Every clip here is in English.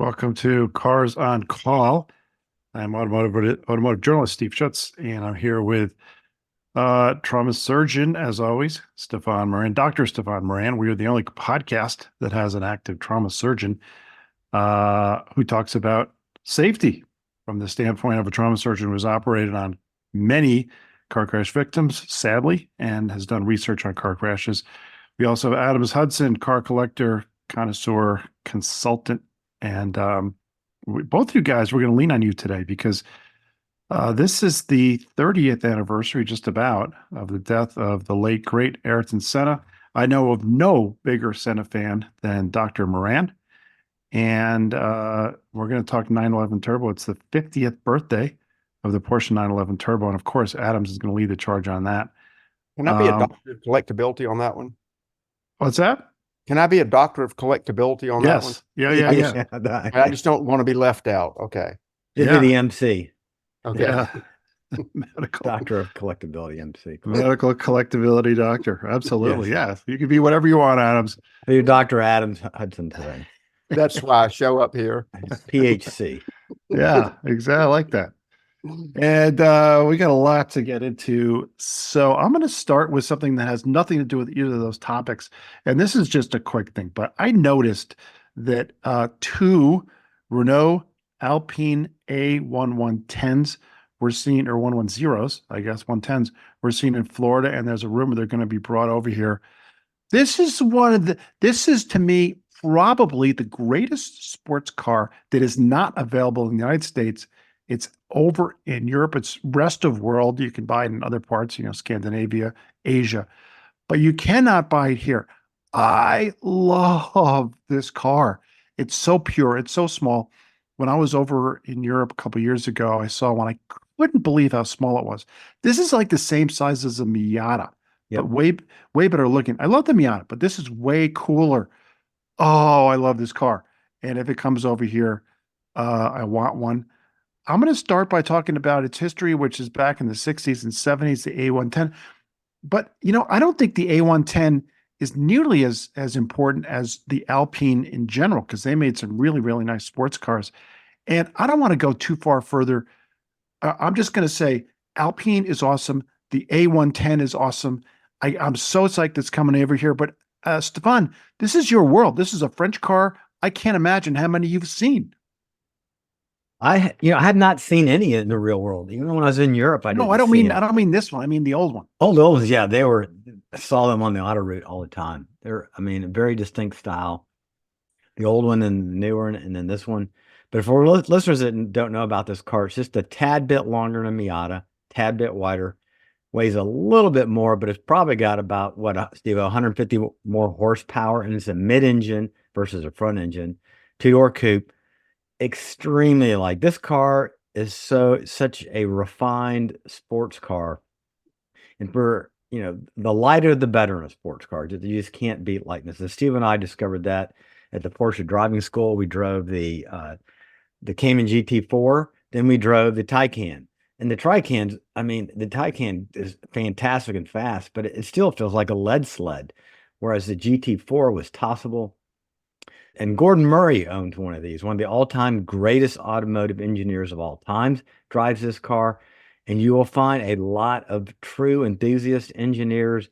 Welcome to Cars on Call. I'm automotive journalist Steve Schutz, and I'm here with trauma surgeon, as always, Stefan Moran, Dr. Stefan Moran. We are the only podcast that has an active trauma surgeon who talks about safety from the standpoint of a trauma surgeon who has operated on many car crash victims, sadly, and has done research on car crashes. We also have Adams Hudson, car collector, connoisseur, consultant, and both you guys, we're going to lean on you today because this is the 30th anniversary, just about, of the death of the late, great Aryton Senna. I know of no bigger Senna fan than Dr. Moran. And we're going to talk 911 Turbo. It's the 50th birthday of the Porsche 911 Turbo. And of course, Adams is going to lead the charge on that. Can I be a doctor of collectability on that one? What's that? Can I be a doctor of collectability on that one? Yeah. I just don't want to be left out. Okay. Just be the MC. Okay. Yeah. Medical doctor of collectability, MC. Medical collectability doctor. Absolutely. Yes. Yeah. You can be whatever you want, Adams. You're Dr. Adams Hudson today. That's why I show up here. PhD. Yeah, exactly. I like that. And we got a lot to get into. So I'm going to start with something that has nothing to do with either of those topics. And this is just a quick thing, but I noticed that two Renault Alpine A110s were seen, or 110s, I guess, 110s, were seen in Florida. And there's a rumor they're going to be brought over here. This is to me, probably the greatest sports car that is not available in the United States. It's over in Europe. It's rest of world. You can buy it in other parts, Scandinavia, Asia, but you cannot buy it here. I love this car. It's so pure. It's so small. When I was over in Europe a couple of years ago, I saw one. I couldn't believe how small it was. This is like the same size as a Miata, but way better looking. I love the Miata, but this is way cooler. Oh, I love this car. And if it comes over here, I want one. I'm going to start by talking about its history, which is back in the 60s and 70s, the A110. But, I don't think the A110 is nearly as important as the Alpine in general, because they made some really, really nice sports cars. And I don't want to go too far further. I'm just going to say Alpine is awesome. The A110 is awesome. I'm so psyched it's coming over here. But Stefan, this is your world. This is a French car. I can't imagine how many you've seen. I had not seen any in the real world. Even when I was in Europe, I don't mean this one. I mean the old one. Oh, the old ones, yeah. I saw them on the auto route all the time. They're, a very distinct style. The old one and the new one, and then this one. But for listeners that don't know about this car, it's just a tad bit longer than a Miata, tad bit wider, weighs a little bit more, but it's probably got about, Steve, 150 more horsepower, and it's a mid-engine versus a front engine, two-door coupe. Extremely light. This car is such a refined sports car, and for the lighter the better in a sports car. You just can't beat lightness. And Steve and I discovered that at the Porsche driving school. We drove the Cayman GT4, then we drove the Taycan. And the Taycan is fantastic and fast, but it still feels like a lead sled, whereas the GT4 was tossable. And Gordon Murray owned one of these. One of the all-time greatest automotive engineers of all times drives this car. And you will find a lot of true enthusiast engineers.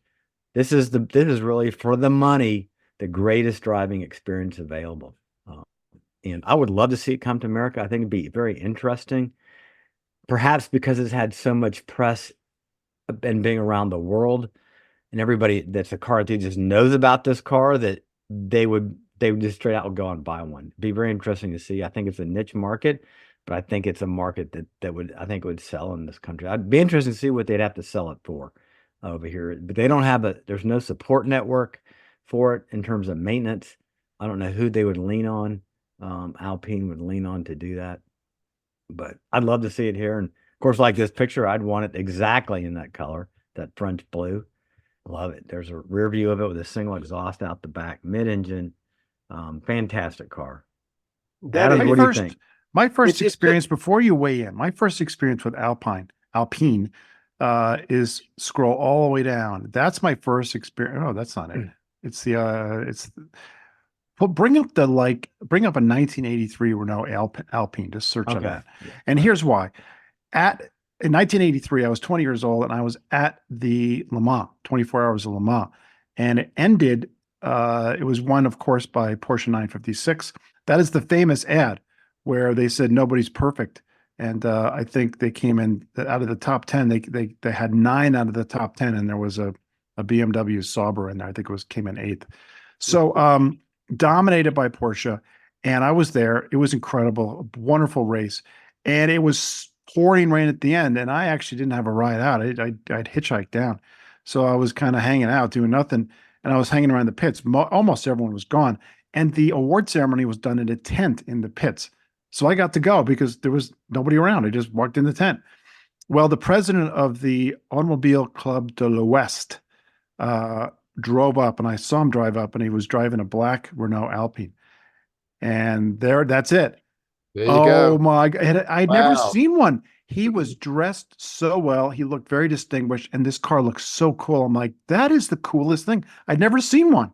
This is really, for the money, the greatest driving experience available. And I would love to see it come to America. I think it'd be very interesting. Perhaps because it's had so much press and being around the world, and everybody that's a car enthusiast knows about this car, that they would just straight out go and buy one. It'd be very interesting to see. I think it's a niche market, but I think it's a market that would sell in this country. I'd be interested to see what they'd have to sell it for over here. But they don't have there's no support network for it in terms of maintenance. I don't know who they would lean on. Alpine would lean on to do that. But I'd love to see it here. And of course, like this picture, I'd want it exactly in that color, that French blue. Love it. There's a rear view of it with a single exhaust out the back, mid-engine. Fantastic car. Adam, what do you think? My first experience, before you weigh in, my first experience with Alpine is scroll all the way down. That's my first experience. Oh, that's not it. It's bring up bring up a 1983 Renault Alpine. Just search on Okay. that. Yeah. And here's why. In 1983, I was 20 years old and I was at the Le Mans, 24 hours of Le Mans. And it ended, it was won, of course, by Porsche 956. That is the famous ad where they said nobody's perfect. And I think they came in out of the top 10. They had 9 out of the top 10, and there was a BMW Sauber in there. I think came in 8th. So dominated by Porsche. And I was there. It was incredible, a wonderful race. And it was pouring rain at the end, and I actually didn't have a ride out. I'd hitchhiked down. So I was kind of hanging out, doing nothing. And I was hanging around the pits. Almost everyone was gone. And the award ceremony was done in a tent in the pits. So I got to go because there was nobody around. I just walked in the tent. Well, the president of the Automobile Club de l'Ouest drove up, and I saw him drive up, and he was driving a black Renault Alpine. And that's it. There you go. My God. I'd never Wow. seen one. He was dressed so well. He looked very distinguished, and this car looks so cool. I'm like, that is the coolest thing. I'd never seen one.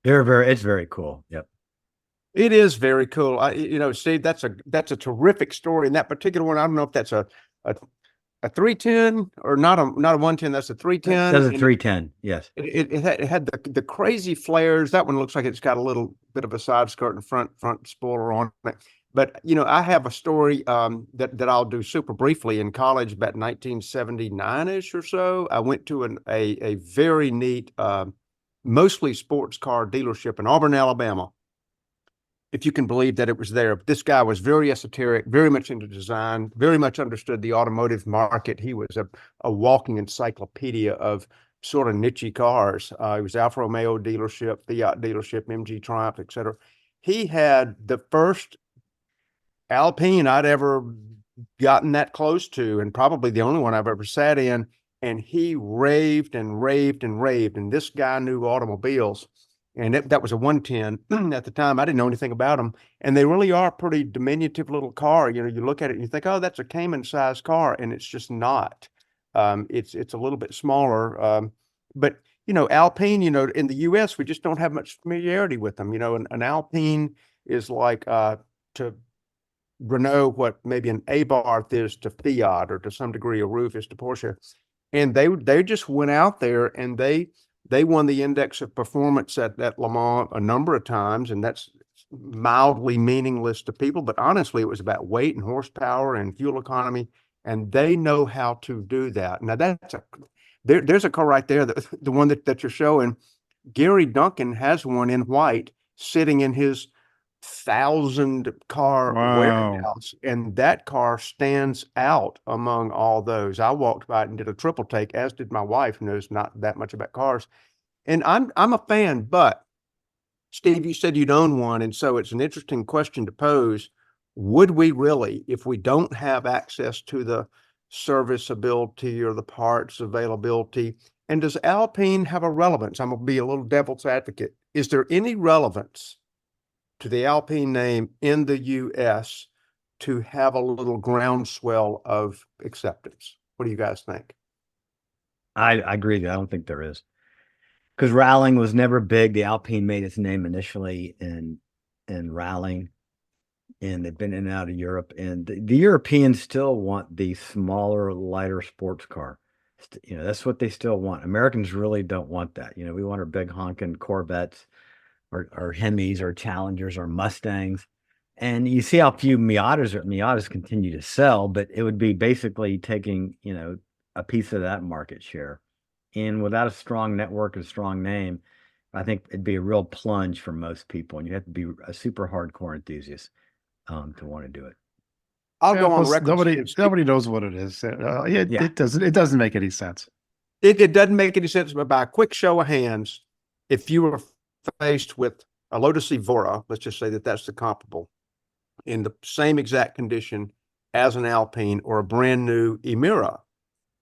It's very cool. Yep. It is very cool. Steve, that's a terrific story. And that particular one, I don't know if that's a 310 or not a 110. That's a 310. That's a 310. Yes. It had the crazy flares. That one looks like it's got a little bit of a side skirt and front spoiler on it. But I have a story that I'll do super briefly. In college, about 1979-ish or so, I went to a very neat, mostly sports car dealership in Auburn, Alabama. If you can believe that it was there. This guy was very esoteric, very much into design, very much understood the automotive market. He was a walking encyclopedia of sort of niche cars. He was Alfa Romeo dealership, Fiat dealership, MG Triumph, etc. He had the first Alpine I'd ever gotten that close to, and probably the only one I've ever sat in. And he raved and raved and raved. And this guy knew automobiles. And that was a 110 at the time. I didn't know anything about them. And they really are a pretty diminutive little car. You look at it and you think, oh, that's a Cayman-sized car. And it's just not. It's a little bit smaller. But, Alpine, in the U.S., we just don't have much familiarity with them. An Alpine is like to Renault what maybe an Abarth is to Fiat, or to some degree a Roof is to Porsche. And they just went out there and they won the index of performance at Le Mans a number of times, and that's mildly meaningless to people, but honestly, it was about weight and horsepower and fuel economy, and they know how to do that. Now there's a car right there, the one that you're showing. Gary Duncan has one in white sitting in his 1,000-car warehouse, and that car stands out among all those. I walked by it and did a triple take, as did my wife, who knows not that much about cars. And I'm a fan, but Steve, you said you'd own one, and so it's an interesting question to pose. Would we really, if we don't have access to the serviceability or the parts availability, and does Alpine have a relevance? I'm going to be a little devil's advocate. Is there any relevance to the Alpine name in the U.S. to have a little groundswell of acceptance? What do you guys think? I agree. I don't think there is, because rallying was never big. The Alpine made its name initially in rallying, and they've been in and out of Europe. And the Europeans still want the smaller, lighter sports car. That's what they still want. Americans really don't want that. We want our big honking Corvettes, or Hemis, or Challengers, or Mustangs. And you see how few Miatas continue to sell, but it would be basically taking, a piece of that market share. And without a strong network, a strong name, I think it'd be a real plunge for most people. And you have to be a super hardcore enthusiast to want to do it. I'll go on record. Nobody knows what it is. It doesn't make any sense. It doesn't make any sense, but by a quick show of hands, if you were faced with a Lotus Evora, let's just say that's the comparable, in the same exact condition as an Alpine, or a brand new Emira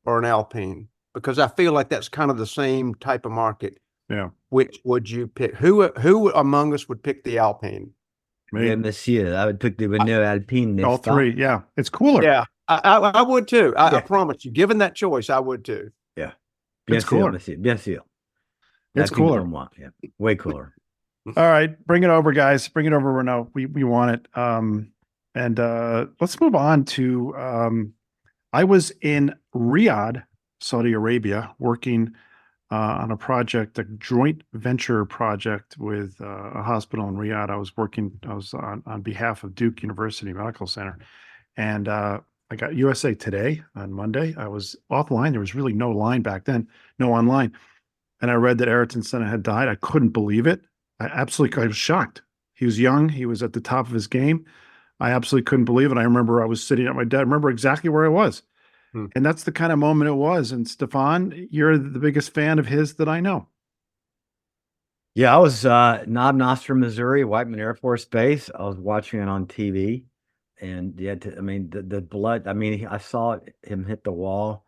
or an Alpine, because I feel like that's kind of the same type of market. Yeah. Which would you pick? Who among us would pick the Alpine? Me. Yeah, monsieur. I would pick the Renault Alpine. All three. Yeah. It's cooler. Yeah. I would too. I promise you, given that choice, I would too. Yeah. It's cooler. Bien sûr. It's cooler. Yeah. Way cooler. All right, bring it over, guys. Bring it over, Renault. We want it. And let's move on to I was in Riyadh, Saudi Arabia, working on a project, a joint venture project with a hospital in Riyadh. I was on behalf of Duke University Medical Center. And I got USA Today on Monday. I was offline. There was really no line back then, no online. And I read that Aryton Senna had died. I couldn't believe it. I was shocked. He was young. He was at the top of his game. I absolutely couldn't believe it. I remember I was sitting at my desk. I remember exactly where I was. And that's the kind of moment it was. And Stefan, you're the biggest fan of his that I know. Yeah, I was Knob Nostrum, Missouri, Whiteman Air Force Base. I was watching it on TV, and yeah, I mean the blood. I mean, I saw him hit the wall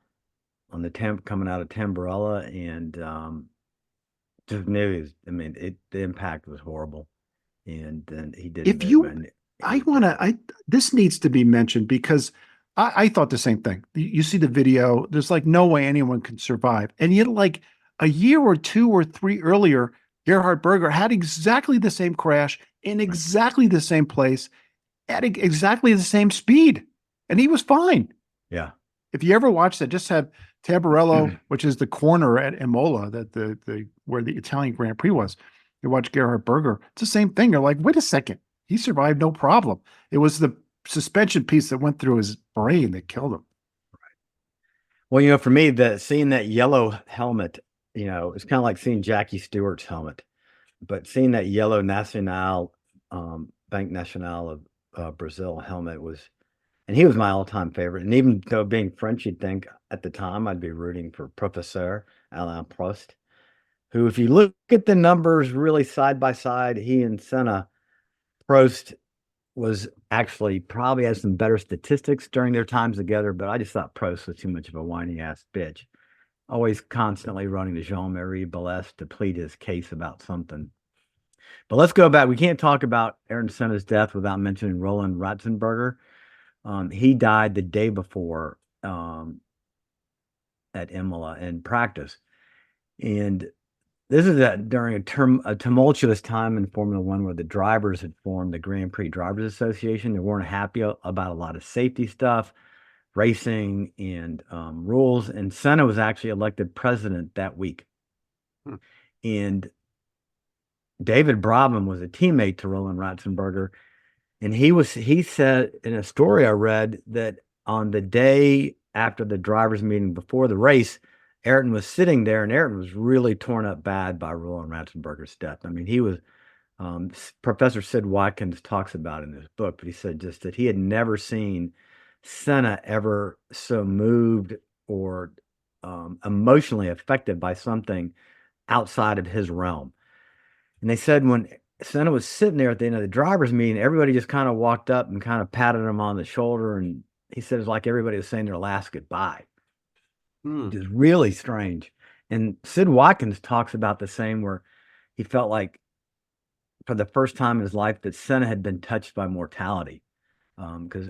on the temp coming out of Tamburella, and just knew he was, I mean, the impact was horrible, and then he didn't. This needs to be mentioned because I thought the same thing. You see the video, there's like no way anyone can survive. And yet, like a year or two or three earlier, Gerhard Berger had exactly the same crash in exactly the same place at exactly the same speed. And he was fine. Yeah. If you ever watch that, just have Tamburello, which is the corner at Imola, that where the Italian Grand Prix was. You watch Gerhard Berger, it's the same thing. You're like, wait a second, he survived no problem. It was the suspension piece that went through his brain that killed him. Right. Well, you know, for me, seeing that yellow helmet, you know, it's kind of like seeing Jackie Stewart's helmet, but seeing that yellow Nacional, Bank Nacional of Brazil helmet and he was my all-time favorite. And even though being French, you'd think at the time I'd be rooting for Professeur Alain Prost, who, if you look at the numbers really side by side, he and Senna, Prost was actually probably has some better statistics during their times together, but I just thought Prost was too much of a whiny ass bitch. Always constantly running to Jean-Marie Balès to plead his case about something. But let's go back. We can't talk about Ayrton Senna's death without mentioning Roland Ratzenberger. He died the day before at Imola in practice. And this is during a tumultuous time in Formula One where the drivers had formed the Grand Prix Drivers Association. They weren't happy about a lot of safety stuff, racing, and rules. And Senna was actually elected president that week. And David Brabham was a teammate to Roland Ratzenberger. And he said in a story I read that on the day after the drivers' meeting before the race, Ayrton was sitting there, and Ayrton was really torn up bad by Roland Ratzenberger's death. I mean, he was, Professor Sid Watkins talks about it in his book, but he said just that he had never seen Senna ever so moved or emotionally affected by something outside of his realm. And they said when Senna was sitting there at the end of the drivers' meeting, everybody just kind of walked up and kind of patted him on the shoulder. And he said it's like everybody was saying their last goodbye. Which is really strange. And Sid Watkins talks about the same, where he felt like for the first time in his life that Senna had been touched by mortality. Because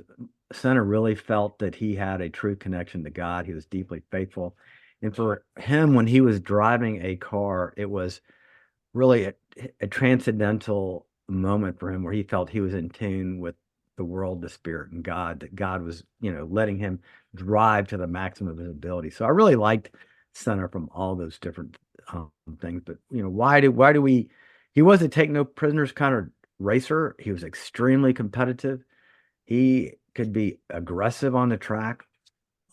Senna really felt that he had a true connection to God. He was deeply faithful. And for him, when he was driving a car, it was really a transcendental moment for him where he felt he was in tune with the world, the spirit, and God, that God was, you know, letting him drive to the maximum of his ability. So I really liked Senna from all those different things. But, you know, he was a take no prisoners kind of racer. He was extremely competitive. He could be aggressive on the track.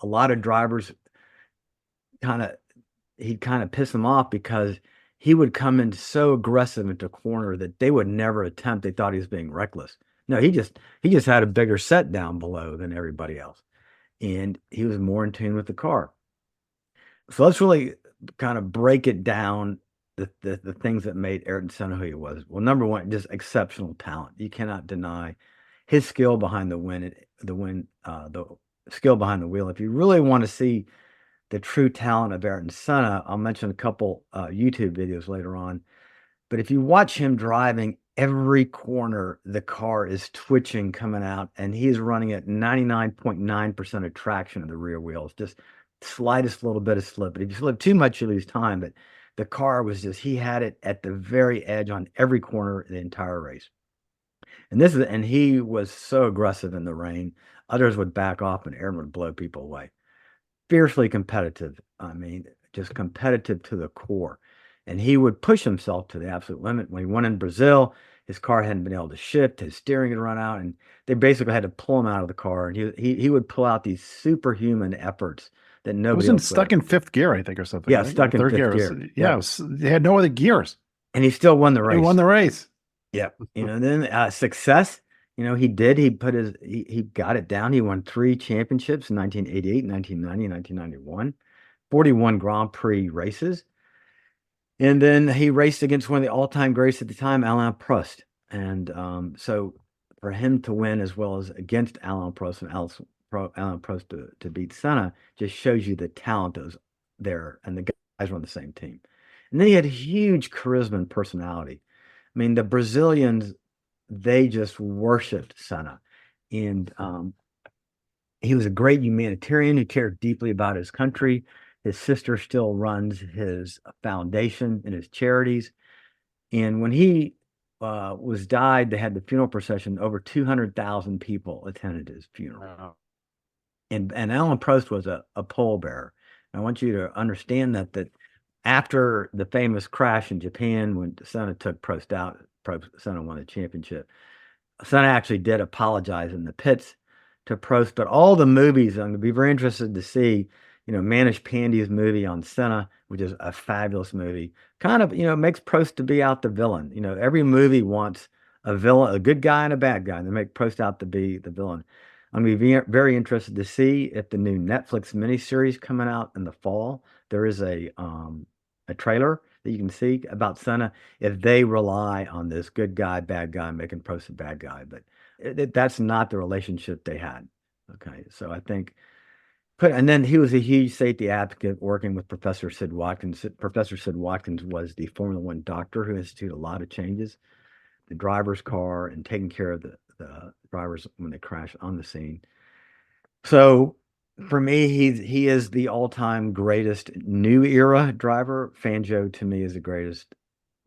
A lot of drivers he'd kind of piss them off because he would come in so aggressive into a corner that they would never attempt. They thought he was being reckless. No, he just had a bigger set down below than everybody else. And he was more in tune with the car. So let's really kind of break it down, the things that made Ayrton Senna who he was. Well, number one, just exceptional talent. You cannot deny his skill behind the skill behind the wheel. If you really want to see the true talent of Ayrton Senna, I'll mention a couple YouTube videos later on. But if you watch him driving, every corner, the car is twitching coming out, and he is running at 99.9% of traction of the rear wheels, just slightest little bit of slip. But if you slip too much, you lose time. But The car was just, he had it at the very edge on every corner the entire race. And he was so aggressive in the rain. Others would back off and Aryton would blow people away. Fiercely competitive. I mean, just competitive to the core. And he would push himself to the absolute limit. When he won in Brazil, his car hadn't been able to shift, his steering had run out, and they basically had to pull him out of the car. And he would pull out these superhuman efforts that It nobody wasn't else stuck would. in fifth gear, I think, or something. Yeah, right? stuck in Third fifth gear. gear. Yeah, they had no other gears. And he still won the race. He won the race. Yeah. And then success, he did. He got it down. He won 3 championships in 1988, 1990, and 1991, 41 Grand Prix races. And then he raced against one of the all-time greats at the time, Alain Prost. And so for him to win as well as against Alain Prost and Alain Prost to beat Senna just shows you the talent that was there, and the guys were on the same team. And then he had huge charisma and personality. I mean, the Brazilians, they just worshipped Senna. And he was a great humanitarian who cared deeply about his country. His sister still runs his foundation and his charities. And when he was died, they had the funeral procession. Over 200,000 people attended his funeral. Wow. And Alain Prost was a pallbearer. I want you to understand that after the famous crash in Japan, when Senna took Prost out, Senna won the championship. Senna actually did apologize in the pits to Prost, but all the movies, I'm going to be very interested to see, Manish Pandey's movie on Senna, which is a fabulous movie, kind of, makes Prost to be out the villain. Every movie wants a villain, a good guy and a bad guy, and they make Prost out to be the villain. I'm going to be very interested to see if the new Netflix miniseries coming out in the fall, there is a trailer that you can see about Senna, if they rely on this good guy, bad guy, making Prost a bad guy. But that's not the relationship they had. Okay, so I think, and then he was a huge safety advocate working with Professor Sid Watkins. Professor Sid Watkins was the Formula One doctor who instituted a lot of changes, the driver's car and taking care of the drivers when they crash on the scene. So for me, he is the all-time greatest new era driver. Fangio to me is the greatest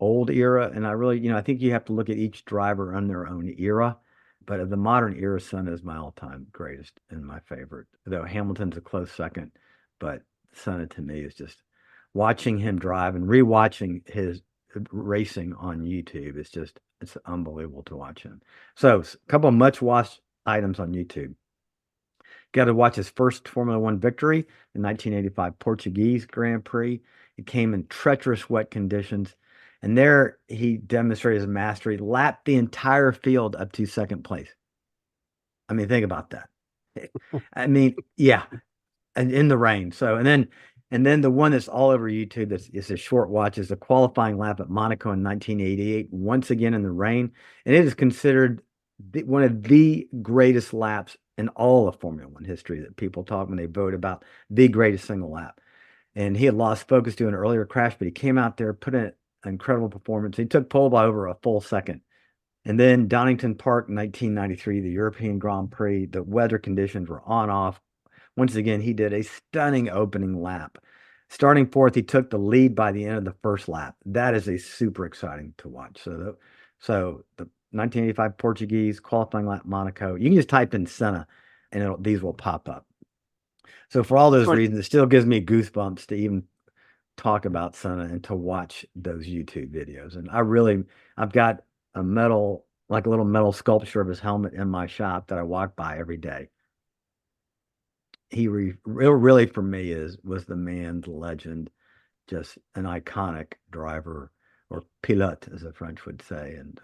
old era. And I really, I think you have to look at each driver on their own era. But of the modern era, Senna is my all-time greatest and my favorite. Though Hamilton's a close second, but Senna to me is just watching him drive and rewatching his racing on YouTube. It's unbelievable to watch him. So a couple of much-watched items on YouTube. Got to watch his first Formula One victory, the 1985 Portuguese Grand Prix. It came in treacherous wet conditions. And there he demonstrated his mastery, lapped the entire field up to second place. I mean, think about that. I mean, yeah, and in the rain. So, and then the one that's all over YouTube is a short watch is the qualifying lap at Monaco in 1988, once again in the rain. And it is considered one of the greatest laps in all of Formula One history that people talk when they vote about the greatest single lap. And he had lost focus due to an earlier crash, but he came out there, put in an incredible performance. He took pole by over a full second. And then Donington Park, 1993, the European Grand Prix, the weather conditions were on off. Once again, he did a stunning opening lap. Starting fourth, he took the lead by the end of the first lap. That is a super exciting to watch. So the 1985 Portuguese qualifying lap Monaco. You can just type in Senna, and these will pop up. So for all those reasons, it still gives me goosebumps to even talk about Senna and to watch those YouTube videos. And I've got a little metal sculpture of his helmet in my shop that I walk by every day. He really for me was the man, the legend, just an iconic driver, or pilote, as the French would say, and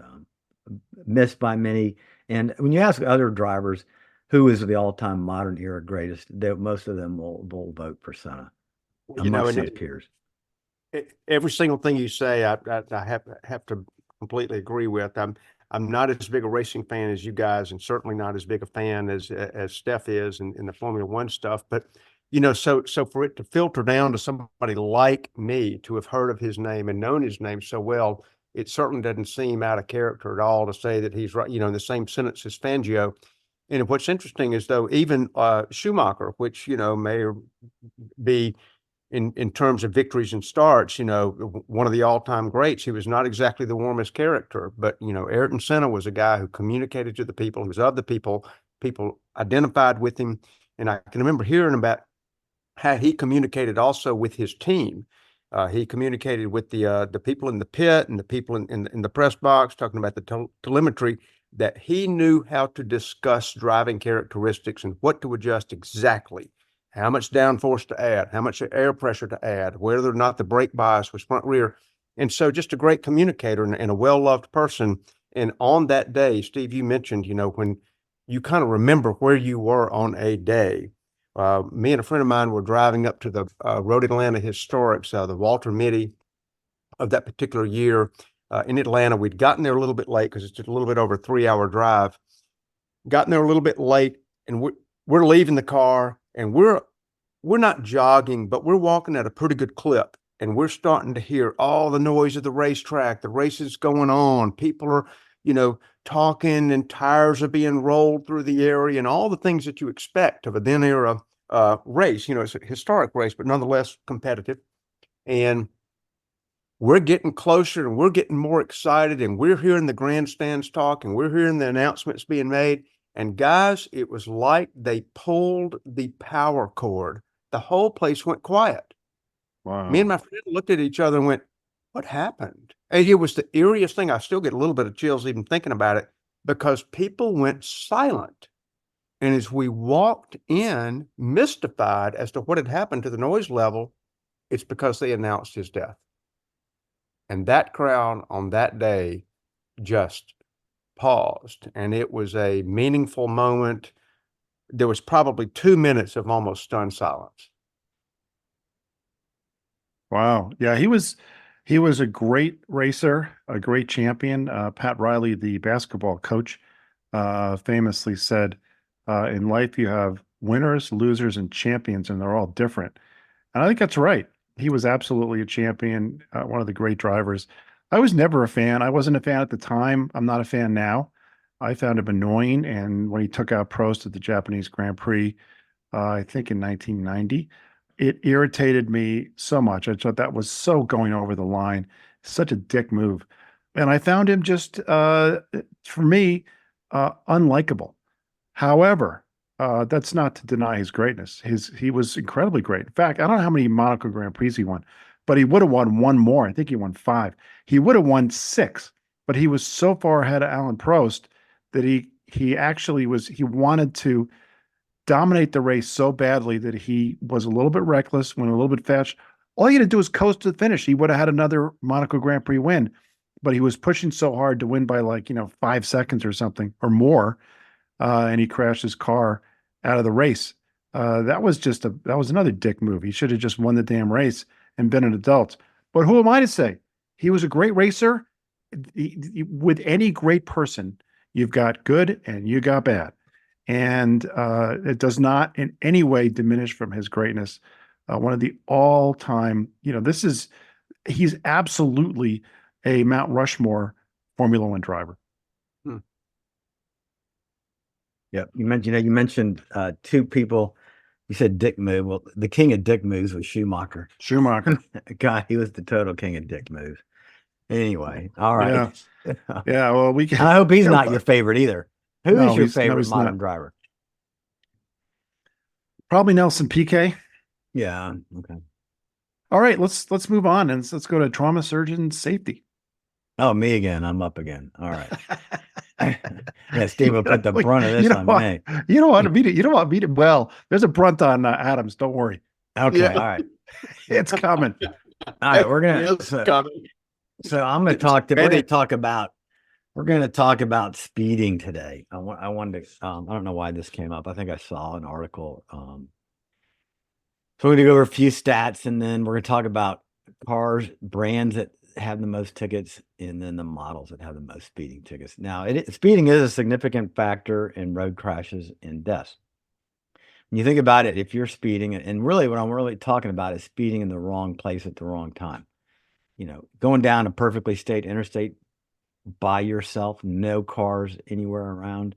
missed by many. And when you ask other drivers who is the all-time modern era greatest, most of them will vote for Senna amongst his peers. Every single thing you say, I have to completely agree with. I'm not as big a racing fan as you guys, and certainly not as big a fan as Steph is in the Formula One stuff. But so for it to filter down to somebody like me to have heard of his name and known his name so well, it certainly doesn't seem out of character at all to say that he's right, in the same sentence as Fangio. And what's interesting is, though, even Schumacher, which may be in terms of victories and starts, one of the all-time greats. He was not exactly the warmest character, but Aryton Senna was a guy who communicated to the people, who was of the people. People identified with him, and I can remember hearing about how he communicated also with his team. He communicated with the people in the pit and the people in the press box, talking about the telemetry, that he knew how to discuss driving characteristics and what to adjust exactly, how much downforce to add, how much air pressure to add, whether or not the brake bias was front rear. And so just a great communicator and a well-loved person. And on that day, Steve, you mentioned, when you kind of remember where you were on a day. Me and a friend of mine were driving up to the Road Atlanta Historics, the Walter Mitty of that particular year in Atlanta. We'd gotten there a little bit late because it's just a little bit over a 3-hour drive. Gotten there a little bit late, and we're leaving the car, and we're not jogging, but we're walking at a pretty good clip, and we're starting to hear all the noise of the racetrack. The race is going on. People are, talking, and tires are being rolled through the area, and all the things that you expect of a then era race. It's a historic race, but nonetheless competitive. And we're getting closer, and we're getting more excited, and we're hearing the grandstands talk, and we're hearing the announcements being made. And guys, it was like they pulled the power cord. The whole place went quiet. Wow. Me and my friend looked at each other and went, what happened? And it was the eeriest thing. I still get a little bit of chills even thinking about it, because people went silent. And as we walked in, mystified as to what had happened to the noise level, it's because they announced his death. And that crowd on that day just paused, and it was a meaningful moment. There was probably 2 minutes of almost stunned silence. Wow. Yeah, he was a great racer, a great champion. Pat Riley, the basketball coach, famously said, in life you have winners, losers, and champions, and they're all different. And I think that's right. He was absolutely a champion, one of the great drivers. I was never a fan. I wasn't a fan at the time. I'm not a fan now. I found him annoying. And when he took out Prost at the Japanese Grand Prix, I think in 1990, it irritated me so much. I thought that was so going over the line, such a dick move. And I found him just, for me, unlikable. However, that's not to deny his greatness. He was incredibly great. In fact, I don't know how many Monaco Grand Prix he won, but he would have won one more. I think he won 5. He would have won 6, but he was so far ahead of Alan Prost that he actually he wanted to dominate the race so badly that he was a little bit reckless, went a little bit fast. All he had to do was coast to the finish. He would have had another Monaco Grand Prix win, but he was pushing so hard to win by 5 seconds or something or more. And he crashed his car out of the race. That was another dick move. He should have just won the damn race and been an adult. But who am I to say? He was a great racer. With any great person, you've got good and you got bad. And it does not in any way diminish from his greatness. One of the all-time, he's absolutely a Mount Rushmore Formula One driver. Yeah, you mentioned 2 people. You said dick move. Well, the king of dick moves was Schumacher. Schumacher. God, he was the total king of dick moves. Anyway, all right. Yeah. Well, we can. I hope he's not your favorite either. Who is your favorite he's modern not. driver? Probably Nelson Piquet. Yeah. Okay. All right, let's move on and let's go to trauma surgeon safety. Oh, me again. I'm up again. All right. Yeah, Steve will put the brunt of this on me. You don't want to beat it. You don't want to beat it. Well, there's a brunt on Adams. Don't worry. Okay. Yeah. All right. It's coming. All right. We're gonna. So I'm going to talk. We're going to talk about speeding today. I wanted to. I don't know why this came up. I think I saw an article. So we're going to go over a few stats, and then we're going to talk about cars, brands that have the most tickets, and then the models that have the most speeding tickets. Now, speeding is a significant factor in road crashes and deaths. When you think about it, if you're speeding, and really what I'm really talking about is speeding in the wrong place at the wrong time. Going down a perfectly state interstate by yourself, no cars anywhere around.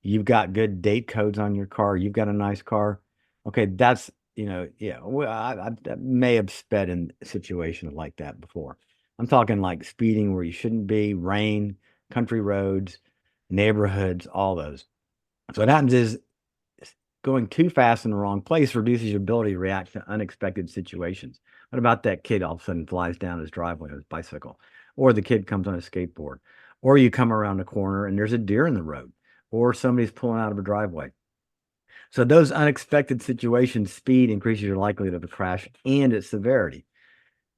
You've got good date codes on your car. You've got a nice car. Okay, that's yeah, well, I may have sped in situations like that before. I'm talking like speeding where you shouldn't be, rain, country roads, neighborhoods, all those. So what happens is going too fast in the wrong place reduces your ability to react to unexpected situations. What about that kid all of a sudden flies down his driveway on his bicycle, or the kid comes on a skateboard, or you come around the corner and there's a deer in the road, or somebody's pulling out of a driveway. So those unexpected situations, speed increases your likelihood of a crash and its severity.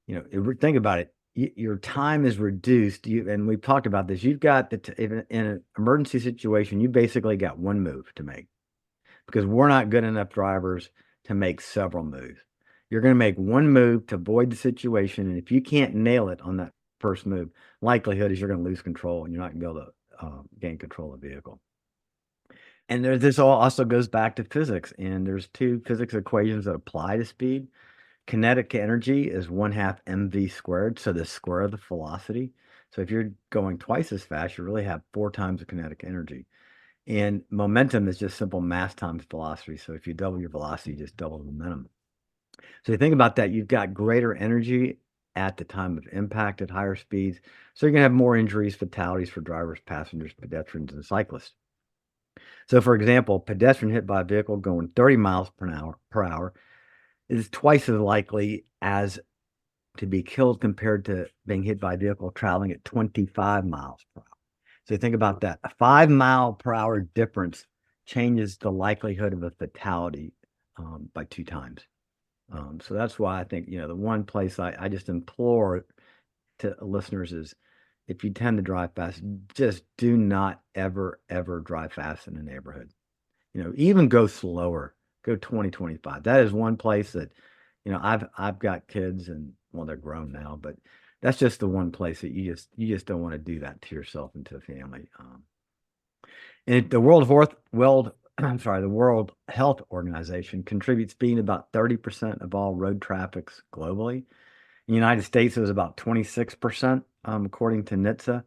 Think about it. Your time is reduced. And we've talked about this. You've got in an emergency situation, you basically got one move to make, because we're not good enough drivers to make several moves. You're going to make one move to avoid the situation. And if you can't nail it on that first move, likelihood is you're going to lose control and you're not going to be able to gain control of the vehicle. And this all also goes back to physics. And there's two physics equations that apply to speed. Kinetic energy is 1/2 mv squared, so the square of the velocity. So if you're going twice as fast, you really have 4 times the kinetic energy. And momentum is just simple mass times velocity. So if you double your velocity, you just double the momentum. So you think about that, you've got greater energy at the time of impact at higher speeds. So you're going to have more injuries, fatalities for drivers, passengers, pedestrians, and cyclists. So for example, pedestrian hit by a vehicle going 30 miles per hour is twice as likely as to be killed compared to being hit by a vehicle traveling at 25 miles per hour. So you think about that. A 5 mile per hour difference changes the likelihood of a fatality by 2 times. So that's why I think, the one place I just implore to listeners is, if you tend to drive fast, just do not ever, ever drive fast in a neighborhood. Even go slower, go 20, 25. That is one place that, I've got kids and, well, they're grown now, but that's just the one place that you just don't want to do that to yourself and to the family. And the World Health Organization contributes speed about 30% of all road traffic globally. In the United States, it was about 26%, according to NHTSA.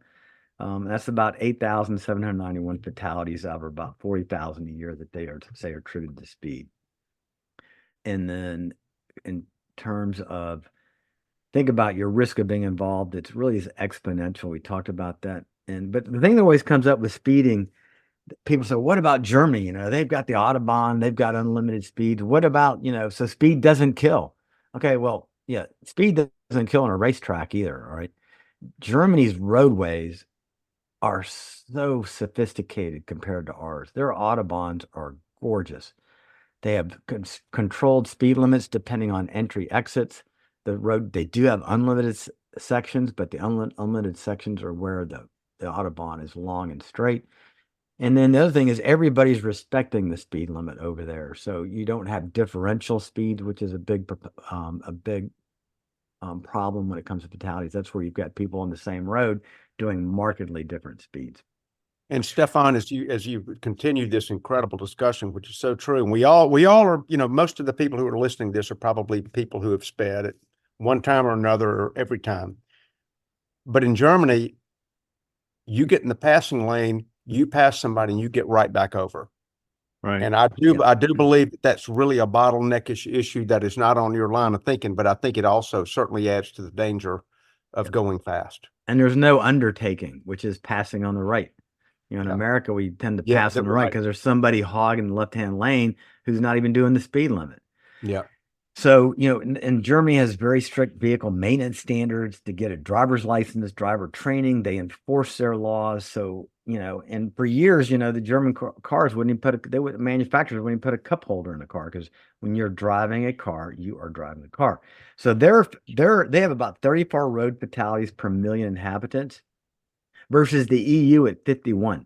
That's about 8,791 fatalities out of about 40,000 a year that they are attributed to speed. And then in terms of, think about your risk of being involved, it's really exponential. We talked about that. But the thing that always comes up with speeding, people say, what about Germany? They've got the Autobahn, they've got unlimited speeds. What about, so speed doesn't kill. Okay, well, yeah, speed doesn't kill on a racetrack either, all right? Germany's roadways are so sophisticated compared to ours. Their Autobahns are gorgeous. They have controlled speed limits depending on entry exits. They do have unlimited sections, but the unlimited sections are where the Autobahn is long and straight. And then the other thing is, everybody's respecting the speed limit over there. So you don't have differential speeds, which is a big problem when it comes to fatalities. That's where you've got people on the same road doing markedly different speeds. And Stefan, as you continue this incredible discussion, which is so true, and we all are, most of the people who are listening to this are probably people who have sped at one time or another, or every time. But in Germany, you get in the passing lane, you pass somebody, and you get right back over. Right. And I do believe that that's really a bottleneck issue that is not on your line of thinking, but I think it also certainly adds to the danger of going fast. And there's no undertaking, which is passing on the right. In America, we tend to pass on the right because there's somebody hogging the left-hand lane who's not even doing the speed limit. Yeah. So, and Germany has very strict vehicle maintenance standards to get a driver's license, driver training. They enforce their laws. So, and for years, the German cars manufacturers wouldn't even put a cup holder in the car, because when you're driving a car, you are driving the car. So they have about 34 road fatalities per million inhabitants versus the EU at 51.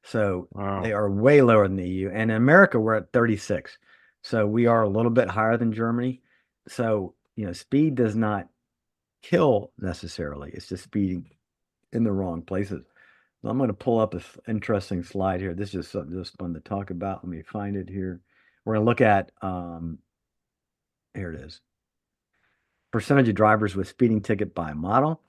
So Wow. They are way lower than the EU. And in America, we're at 36. So we are a little bit higher than Germany. So, speed does not kill necessarily. It's just speeding in the wrong places. So I'm going to pull up an interesting slide here. This is something just fun to talk about. Let me find it here. We're going to look at, here it is. Percentage of drivers with speeding ticket by model.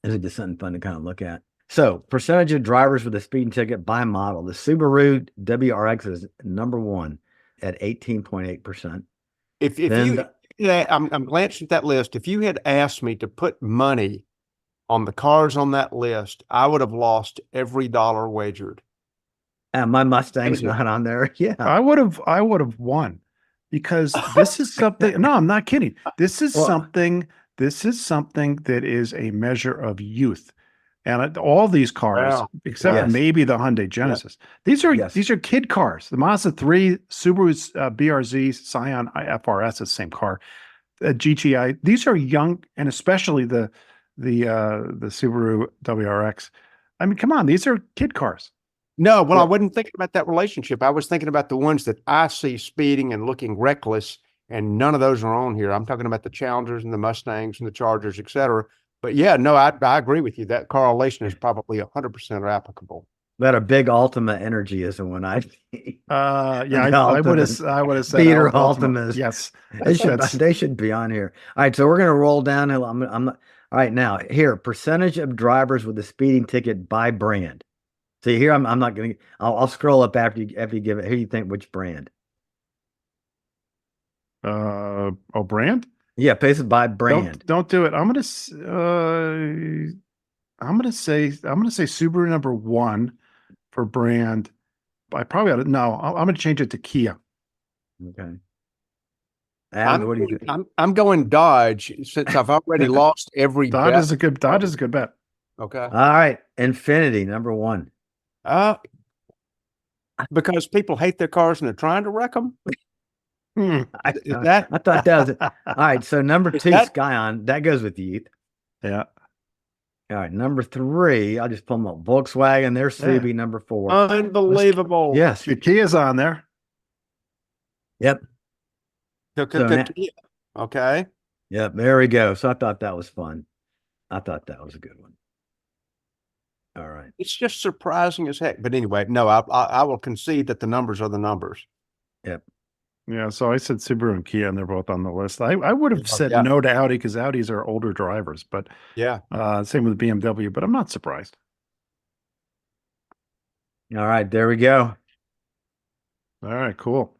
This is just something fun to kind of look at. So, percentage of drivers with a speeding ticket by model. The Subaru WRX is number 1. at 18.8%. If Then you, yeah, I'm glancing at that list. If you had asked me to put money on the cars on that list, I would have lost every dollar wagered. my Mustang's Is it? not on there. Yeah. I would have won because this is something. No, I'm not kidding. This is Well, something. This is something that is a measure of youth, and all these cars, Wow. except Yes. maybe the Hyundai Genesis, these are Yes. kid cars. The Mazda 3, Subaru's BRZ, Scion FRS, is the same car. GTI. These are young, and especially the Subaru WRX. I mean, come on, these are kid cars. No, well, I Well- wasn't thinking about that relationship. I was thinking about the ones that I see speeding and looking reckless, and none of those are on here. I'm talking about the Challengers and the Mustangs and the Chargers, et cetera. But yeah, no, I agree with you. That correlation is probably 100% applicable. But a big Ultima Energy is the one I Yeah, The I would have said Beater Ultima. Ultimas. Yes, They should be on here. All right, so we're gonna roll downhill. I'm all right now. Here, percentage of drivers with a speeding ticket by brand. See here, I'm not gonna. I'll scroll up after you give it. Who do you think which brand? brand. Yeah, pace it by brand. Don't do it. I'm gonna say Subaru number 1 for brand. I probably ought to, no. I'm gonna change it to Kia. Okay. Adam, what do you think? I'm going Dodge since I've already lost every Dodge bet. is a good bet. Okay. All right, Infinity number 1. Because people hate their cars and they're trying to wreck them. I that- thought that was it. All right, so number 2, that- Scion. That goes with you. Yeah. All right, number 3. I'll just pull them up. Volkswagen. There's Yeah. Subi number 4. Unbelievable. Yes. The Kia's on there. Yep. So Okay. Yep. There we go. So I thought that was fun. I thought that was a good one. All right. It's just surprising as heck. But anyway, no, I will concede that the numbers are the numbers. Yep. Yeah, so I said Subaru and Kia, and they're both on the list. I would have said Yeah. no to Audi because Audis are older drivers, but Yeah. same with BMW. But I'm not surprised. All right. There we go. All right, cool.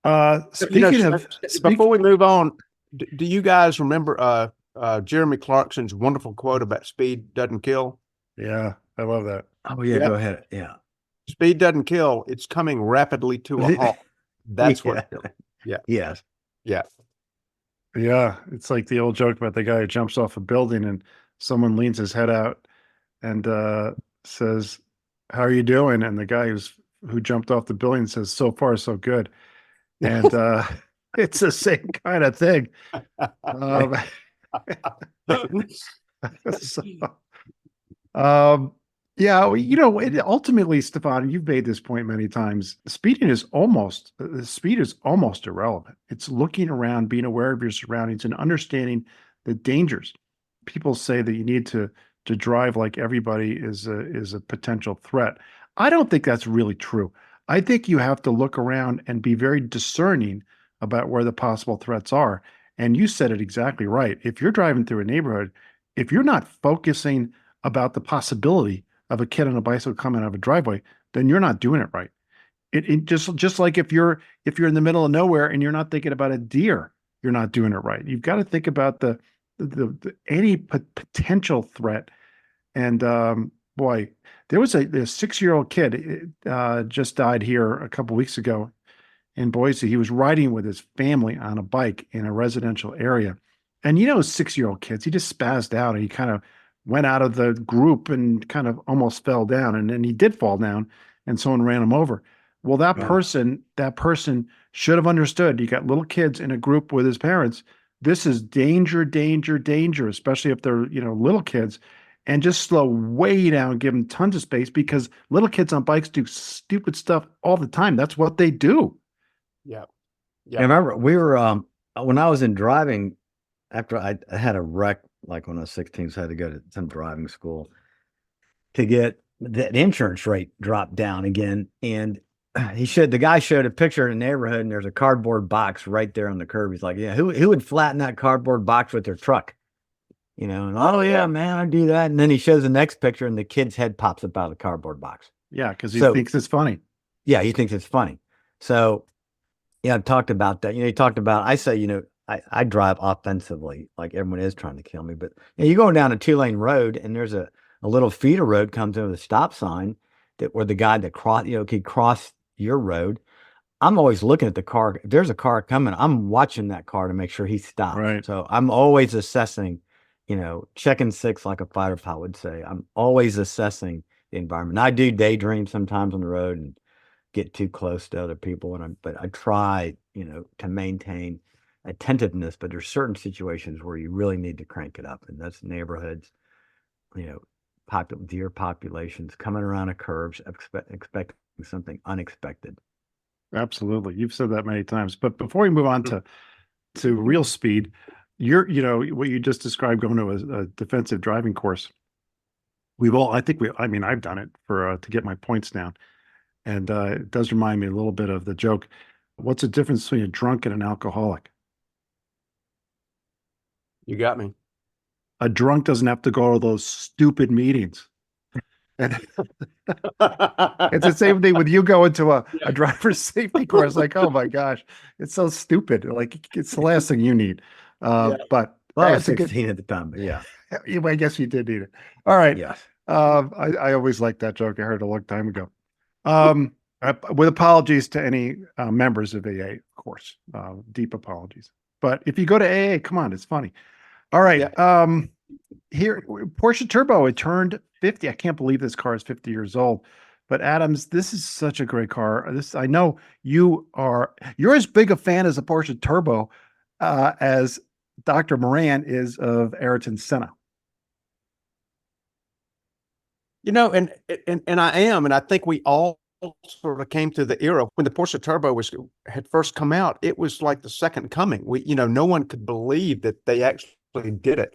Before we move on, do you guys remember Jeremy Clarkson's wonderful quote about speed doesn't kill? Yeah, I love that. Oh, yeah. Yep. Go ahead. Yeah. Speed doesn't kill. It's coming rapidly to a halt. That's Yeah. what kills. Yeah. Yes. Yeah. Yeah, it's like the old joke about the guy who jumps off a building and someone leans his head out and says, "How are you doing?" And the guy who jumped off the building says, "So far, so good." And it's the same kind of thing. So, yeah, well, ultimately, Stefan, you've made this point many times. Speed is almost irrelevant. It's looking around, being aware of your surroundings, and understanding the dangers. People say that you need to drive like everybody is a potential threat. I don't think that's really true. I think you have to look around and be very discerning about where the possible threats are. And you said it exactly right. If you're driving through a neighborhood, if you're not focusing about the possibility of a kid on a bicycle coming out of a driveway, then you're not doing it right. It just like if you're in the middle of nowhere and you're not thinking about a deer, you're not doing it right. You've got to think about the any potential threat. And boy, there was a 6-year-old kid just died here a couple weeks ago in Boise. He was riding with his family on a bike in a residential area. And 6-year-old kids, he just spazzed out and he kind of went out of the group and kind of almost fell down. And then he did fall down and someone ran him over. Well, that person should have understood. You got little kids in a group with his parents. This is danger, danger, danger, especially if they're, little kids. And just slow way down, give them tons of space because little kids on bikes do stupid stuff all the time. That's what they do. Yeah. I remember we were, when I was in driving, after I had a wreck, like when I was 16, so I had to go to some driving school to get the insurance rate dropped down again. And the guy showed a picture in the neighborhood and there's a cardboard box right there on the curb. He's like, yeah, who would flatten that cardboard box with their truck? And oh yeah, man, I do that. And then he shows the next picture and the kid's head pops up out of the cardboard box. Yeah, because he thinks it's funny. Yeah, he thinks it's funny. So, yeah, I've talked about that. You talked about, I say, I drive offensively, like everyone is trying to kill me. But you're going down a 2-lane road and there's a little feeder road comes in with a stop sign where the guy that could cross your road. I'm always looking at the car. If there's a car coming, I'm watching that car to make sure he stops. Right. So I'm always assessing, checking six, like a fighter pilot would say. I'm always assessing the environment. I do daydream sometimes on the road and get too close to other people, but I try, to maintain attentiveness. But there's certain situations where you really need to crank it up, and that's neighborhoods, deer populations coming around a curve, expecting something unexpected. Absolutely. You've said that many times. But before we move on to real speed, what you just described, going to a defensive driving course. I've done it to get my points down. And it does remind me a little bit of the joke. What's the difference between a drunk and an alcoholic? You got me. A drunk doesn't have to go to those stupid meetings. And it's the same thing with you going to a driver's safety course. Like, oh my gosh, it's so stupid. Like, it's the last thing you need. But I was 16 at the time, but yeah. I guess you did need it. All right. Yes. I always liked that joke. I heard it a long time ago. With apologies to any members of AA, of course, deep apologies. But if you go to AA, come on, it's funny. All right. Yeah. Here, Porsche Turbo, it turned 50. I can't believe this car is 50 years old. But Adams, this is such a great car. I know you're as big a fan as a Porsche Turbo as Dr. Moran is of Aryton Senna. And I am, and I think we all sort of came through the era when the Porsche Turbo had first come out. It was like the second coming. No one could believe that they actually did it.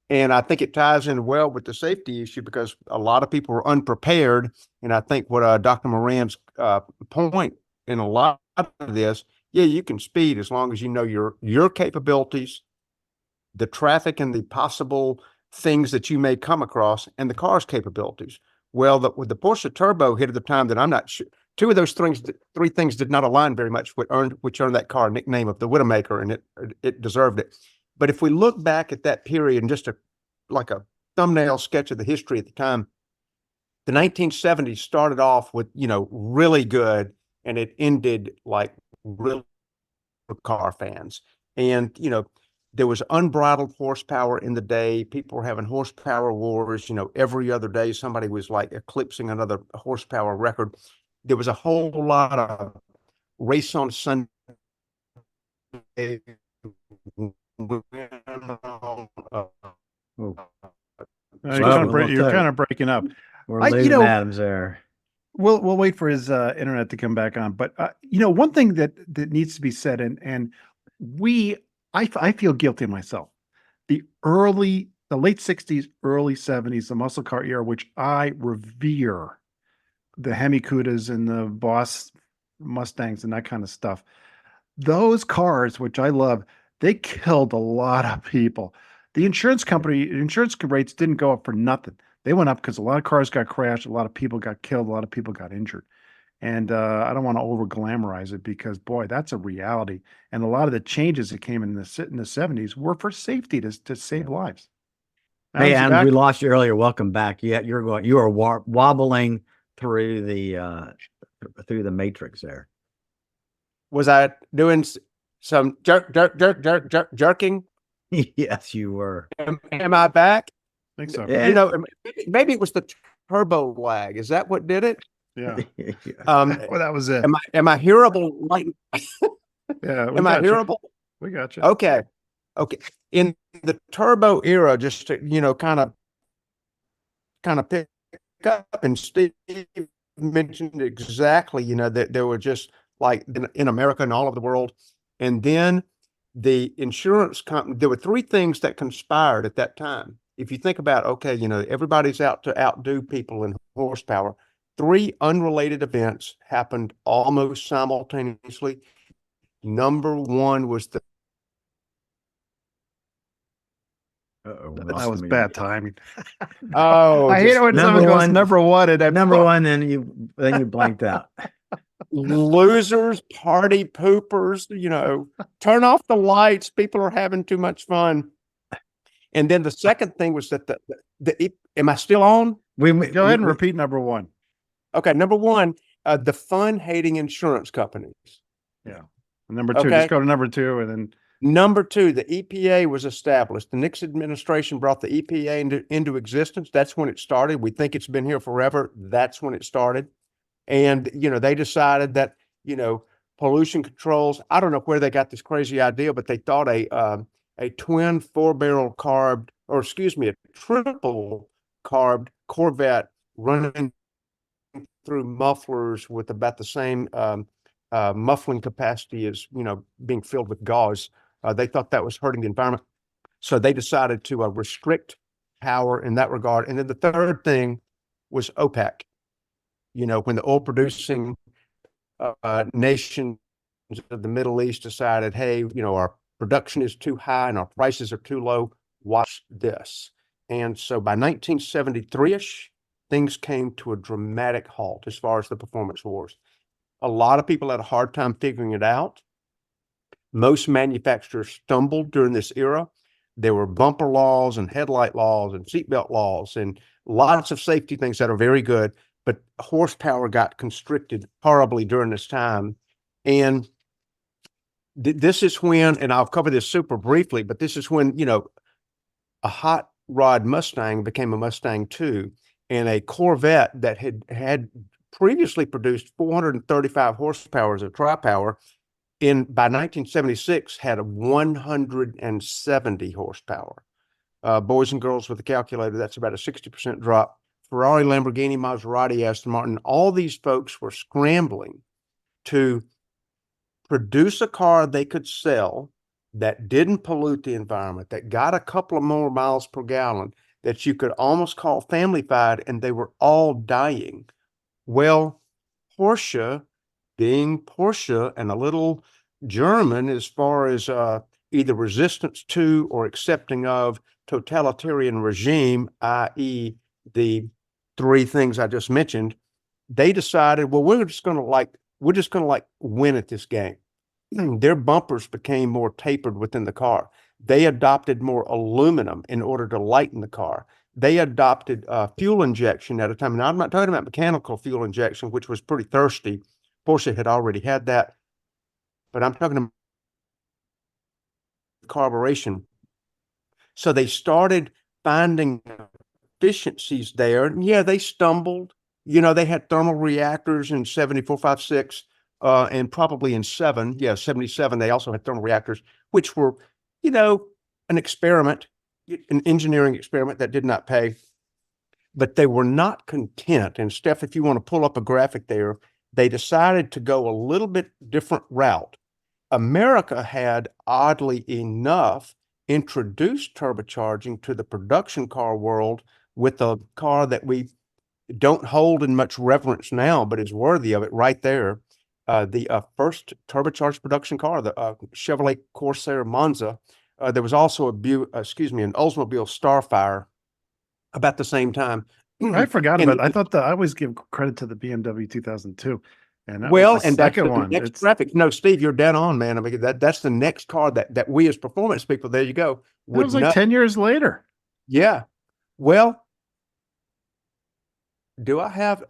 And I think it ties in well with the safety issue because a lot of people were unprepared. And I think what Dr. Moran's point in a lot of this, you can speed as long as you know your capabilities, the traffic and the possible things that you may come across, and the car's capabilities. Well, with the Porsche Turbo hit at the time that I'm not sure, two of those three things did not align very much, which earned that car a nickname of the Widowmaker, and it deserved it. But if we look back at that period and just like a thumbnail sketch of the history at the time, the 1970s started off with, really good, and it ended like really car fans. And, there was unbridled horsepower in the day. People were having horsepower wars. Every other day somebody was like eclipsing another horsepower record. There was a whole lot of race on Sunday. You're kind of breaking up. We're losing Adams there. We'll wait for his internet to come back on. But one thing that needs to be said, and I feel guilty myself. The late 60s, early 70s, the muscle car era, which I revere, the Hemi Cudas and the Boss Mustangs and that kind of stuff. Those cars, which I love, they killed a lot of people. The insurance rates didn't go up for nothing. They went up because a lot of cars got crashed, a lot of people got killed, a lot of people got injured. And I don't want to over glamorize it because, boy, that's a reality. And a lot of the changes that came in the 70s were for safety to save lives. Hey, Adam, we lost you earlier. Welcome back. You are wobbling through the matrix there. Was I doing some jerking? Yes, you were. Am I back? I think so. Yeah. Maybe it was the turbo lag. Is that what did it? Yeah. Well, that was it. Am I hearable? Yeah. Am I hearable? We got you. Okay. In the turbo era, just to, kind of pick up, and Steve mentioned exactly, that there were just like in America and all over the world. And then the insurance company, there were three things that conspired at that time. If you think about, everybody's out to outdo people in horsepower. Three unrelated events happened almost simultaneously. Number one was the. That was bad timing. Oh, I hate it when someone goes number one and number one, then you blanked out. losers, party poopers, turn off the lights. People are having too much fun. And then the second thing was that am I still on? Go ahead and repeat number one. Okay. Number one, the fun-hating insurance companies. Yeah. Number two, Okay. just go to number two and then. Number two, the EPA was established. The Nixon administration brought the EPA into existence. That's when it started. We think it's been here forever. That's when it started. And, they decided that, pollution controls, I don't know where they got this crazy idea, but they thought a twin four-barrel a triple carbed Corvette running through mufflers with about the same muffling capacity as, being filled with gauze. They thought that was hurting the environment. So they decided to restrict power in that regard. And then the third thing was OPEC. When the oil producing nations of the Middle East decided, hey, our production is too high and our prices are too low, watch this. And so by 1973-ish, things came to a dramatic halt as far as the performance wars. A lot of people had a hard time figuring it out. Most manufacturers stumbled during this era. There were bumper laws and headlight laws and seatbelt laws and lots of safety things that are very good, but horsepower got constricted horribly during this time. And this is when, and I'll cover this super briefly, but this is when, a hot rod Mustang became a Mustang II, and a Corvette that had previously produced 435 horsepower as a tri-power by 1976 had a 170 horsepower. Boys and girls with a calculator, that's about a 60% drop. Ferrari, Lamborghini, Maserati, Aston Martin, all these folks were scrambling to produce a car they could sell that didn't pollute the environment, that got a couple of more miles per gallon, that you could almost call family-fied, and they were all dying. Well, Porsche, being Porsche and a little German as far as either resistance to or accepting of totalitarian regime, i.e. the three things I just mentioned, they decided, well, we're just going to win at this game. Their bumpers became more tapered within the car. They adopted more aluminum in order to lighten the car. They adopted fuel injection at a time. Now, I'm not talking about mechanical fuel injection, which was pretty thirsty. Porsche had already had that. But I'm talking about carburation. So they started finding efficiencies there. And yeah, they stumbled. They had thermal reactors in 74, 5, 6, and probably in 77, they also had thermal reactors, which were, an experiment, an engineering experiment that did not pay. But they were not content. And Steph, if you want to pull up a graphic there, they decided to go a little bit different route. America had, oddly enough, introduced turbocharging to the production car world with a car that we don't hold in much reverence now, but is worthy of it right there. The first turbocharged production car, the Chevrolet Corsair Monza. There was also an Oldsmobile Starfire about the same time. I forgot about it. I thought I always give credit to the BMW 2002. And that well, was the and that's second the one. next graphic. No, Steve, you're dead on, man. I mean, that's the next car that we as performance people, there you go. It was like 10 years later. Yeah. Well, do I have,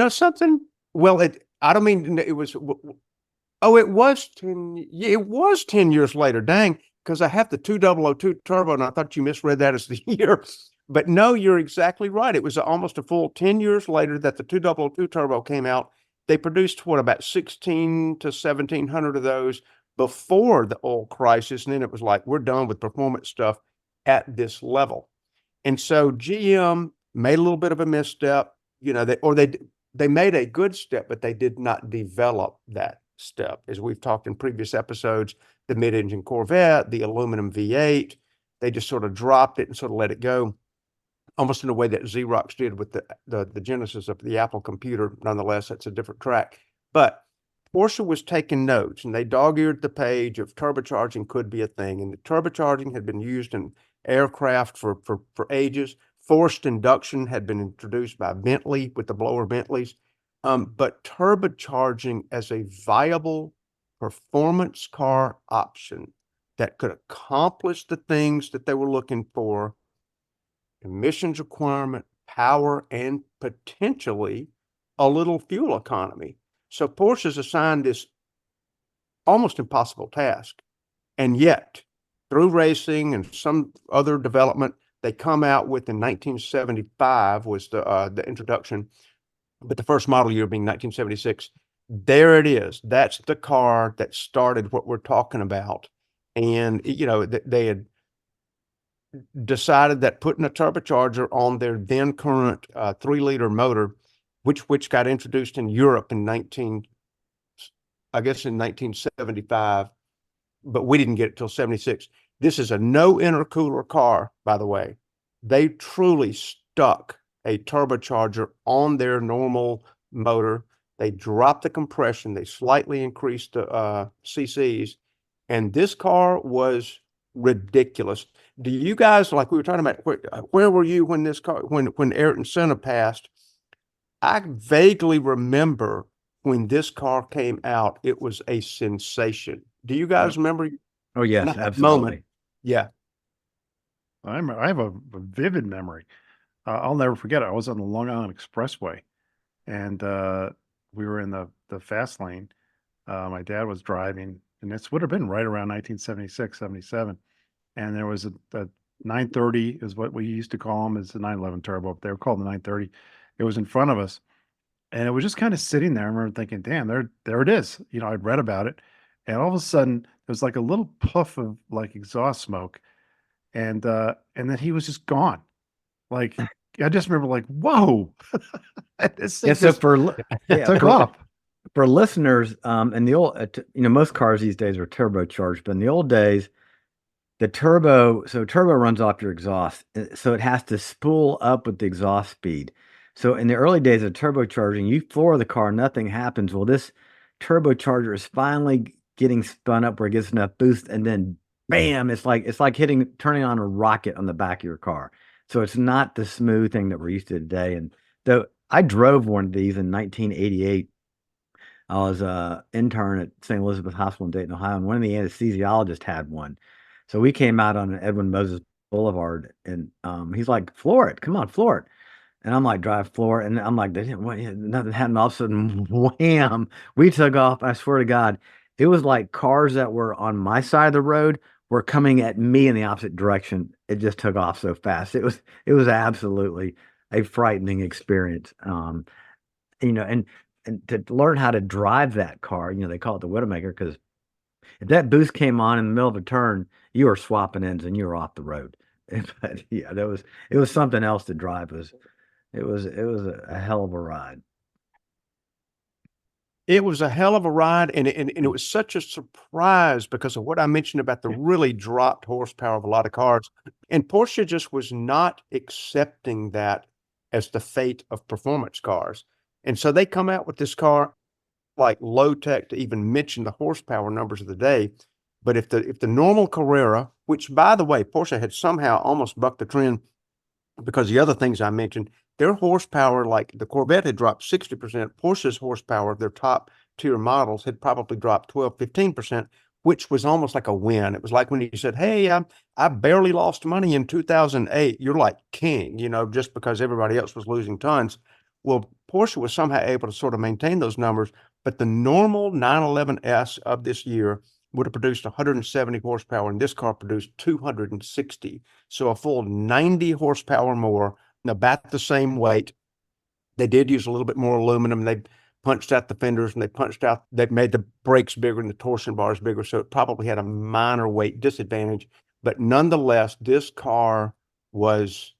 something? Well, I don't mean it was, it was 10 years later. Dang, because I have the 2002 turbo and I thought you misread that as the year. But no, you're exactly right. It was almost a full 10 years later that the 2002 turbo came out. They produced about 16 to 1,700 of those before the oil crisis. And then it was like, we're done with performance stuff at this level. And so GM made a little bit of a misstep, they made a good step, but they did not develop that step. As we've talked in previous episodes, the mid-engine Corvette, the aluminum V8, they just sort of dropped it and sort of let it go, almost in a way that Xerox did with the genesis of the Apple computer. Nonetheless, that's a different track. But Porsche was taking notes, and they dog-eared the page of turbocharging could be a thing. And the turbocharging had been used in aircraft for ages. Forced induction had been introduced by Bentley with the blower Bentleys. But turbocharging as a viable performance car option that could accomplish the things that they were looking for, emissions requirement, power, and potentially a little fuel economy. So Porsche's assigned this almost impossible task. And yet, through racing and some other development, they come out with in 1975 was the introduction, but the first model year being 1976. There it is. That's the car that started what we're talking about. And, you know, they had decided that putting a turbocharger on their then current 3-liter motor, which got introduced in Europe in 1975, but we didn't get it till 76. This is a no intercooler car, by the way. They truly stuck a turbocharger on their normal motor. They dropped the compression. They slightly increased the CCs. And this car was ridiculous. Do you guys, like we were talking about, where were you when this car, when Aryton Senna passed? I vaguely remember when this car came out, it was a sensation. Do you guys remember? Oh yes, Not that absolutely. moment. Yeah. I have a vivid memory. I'll never forget it. I was on the Long Island Expressway, and we were in the fast lane. My dad was driving, and this would have been right around 1976, 77. And there was a 930 is what we used to call them. It's a 911 turbo. They were called the 930. It was in front of us, and it was just kind of sitting there. I remember thinking, "Damn, there it is." You know, I'd read about it, and all of a sudden, there was like a little puff of like exhaust smoke, and then he was just gone. Like I just remember, like, whoa, this thing Yeah, so just yeah, took off. for listeners, in the old, you know, most cars these days are turbocharged, but in the old days, the turbo runs off your exhaust, so it has to spool up with the exhaust speed. So in the early days of turbocharging, you floor the car, nothing happens. Well, this turbocharger is finally getting spun up where it gets enough boost, and then bam, it's like turning on a rocket on the back of your car. So it's not the smooth thing that we're used to today. And though I drove one of these in 1988, I was an intern at St. Elizabeth Hospital in Dayton, Ohio, and one of the anesthesiologists had one. So we came out on Edwin Moses Boulevard, and he's like, "Floor it, come on, floor it." And I'm like, "Drive floor," and I'm like, nothing happened. All of a sudden, wham! We took off. I swear to God, it was like cars that were on my side of the road were coming at me in the opposite direction. It just took off so fast. It was absolutely a frightening experience. You know, and to learn how to drive that car, you know, they call it the Widowmaker, because if that boost came on in the middle of a turn, you were swapping ends and you were off the road. But yeah, it was something else to drive. It was a hell of a ride. It was a hell of a ride, and it was such a surprise because of what I mentioned about the really dropped horsepower of a lot of cars. And Porsche just was not accepting that as the fate of performance cars. And so they come out with this car like low tech to even mention the horsepower numbers of the day. But if the normal Carrera, which by the way, Porsche had somehow almost bucked the trend because the other things I mentioned, their horsepower, like the Corvette had dropped 60%, Porsche's horsepower, their top tier models had probably dropped 12, 15%, which was almost like a win. It was like when you said, "Hey, I barely lost money in 2008. You're like king, you know, just because everybody else was losing tons." Well, Porsche was somehow able to sort of maintain those numbers, but the normal 911S of this year would have produced 170 horsepower, and this car produced 260. So a full 90 horsepower more, about the same weight. They did use a little bit more aluminum. They punched out the fenders, and they made the brakes bigger and the torsion bars bigger. So it probably had a minor weight disadvantage. But nonetheless, this car was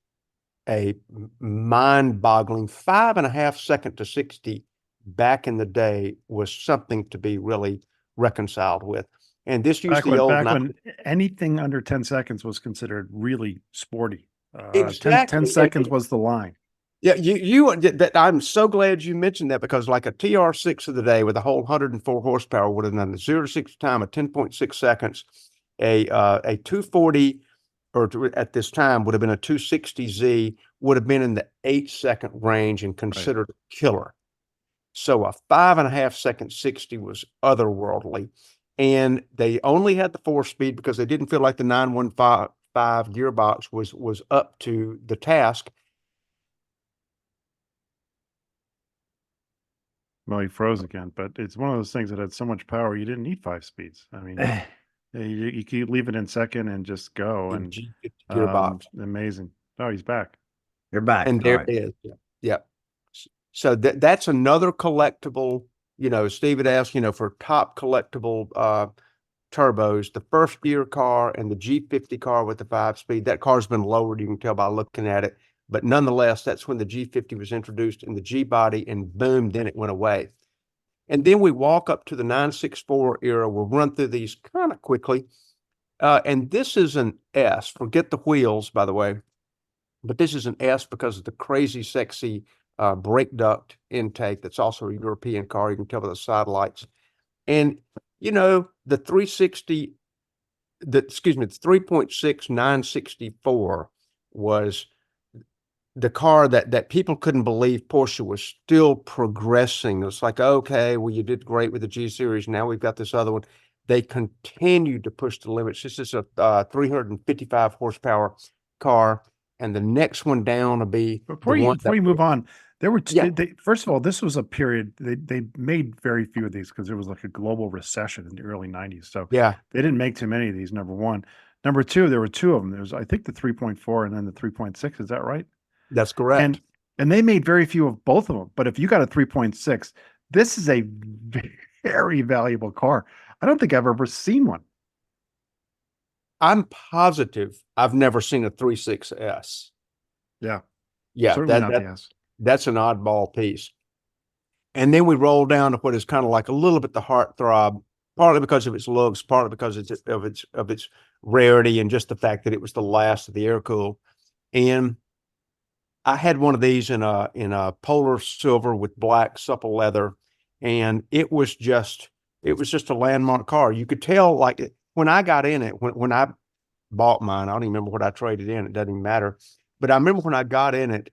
a mind-boggling 5.5 seconds to 60 back in the day was something to be really reconciled with. And this used the old Back when anything under 10 seconds was considered really sporty. 10 exactly. seconds was the line. Yeah, that I'm so glad you mentioned that, because like a TR6 of the day with a whole 104 horsepower would have done the 0 to 60 time of 10.6 seconds. A 240 at this time would have been a 260Z, would have been in the 8-second range and considered a killer. So a 5.5-second 60 was otherworldly. And they only had the 4-speed because they didn't feel like the 915 gearbox was up to the task. Well, he froze again, but it's one of those things that had so much power you didn't need 5 speeds. I mean, you could leave it in second and just go, and G50 gearbox. amazing. Oh, he's back. You're back. And All there right. it is. Yeah. Yeah. So that's another collectible, Steve had asked, for top collectible turbos, the first gear car and the G50 car with the 5-speed. That car's been lowered, you can tell by looking at it. But nonetheless, that's when the G50 was introduced in the G body, and boom, then it went away. And then we walk up to the 964 era. We'll run through these kind of quickly. And this is an S. Forget the wheels, by the way. But this is an S because of the crazy, sexy brake duct intake. That's also a European car. You can tell by the side lights. And, the 360, the 3.6 964 was the car that people couldn't believe Porsche was still progressing. It's like, okay, well, you did great with the G series. Now we've got this other one. They continued to push the limits. This is a 355 horsepower car. And the next one down will be Before you move on, there were first of all, this was a period they made very few of these because there was like a global recession in the early 90s. So yeah, they didn't make too many of these, number one. Number two, there were two of them. There was, I think, the 3.4 and then the 3.6. Is that right? that's correct. And they made very few of both of them. But if you got a 3.6, this is a very valuable car. I don't think I've ever seen one. I'm positive I've never seen a 3.6S. Yeah. Yeah, Certainly not the S. that's an oddball piece. And then we roll down to what is kind of like a little bit the heartthrob, partly because of its looks, partly because of its rarity, and just the fact that it was the last of the air cool. And I had one of these in a polar silver with black supple leather, and it was just a landmark car. You could tell, like, when I got in it, when I bought mine, I don't even remember what I traded in. It doesn't even matter. But I remember when I got in it,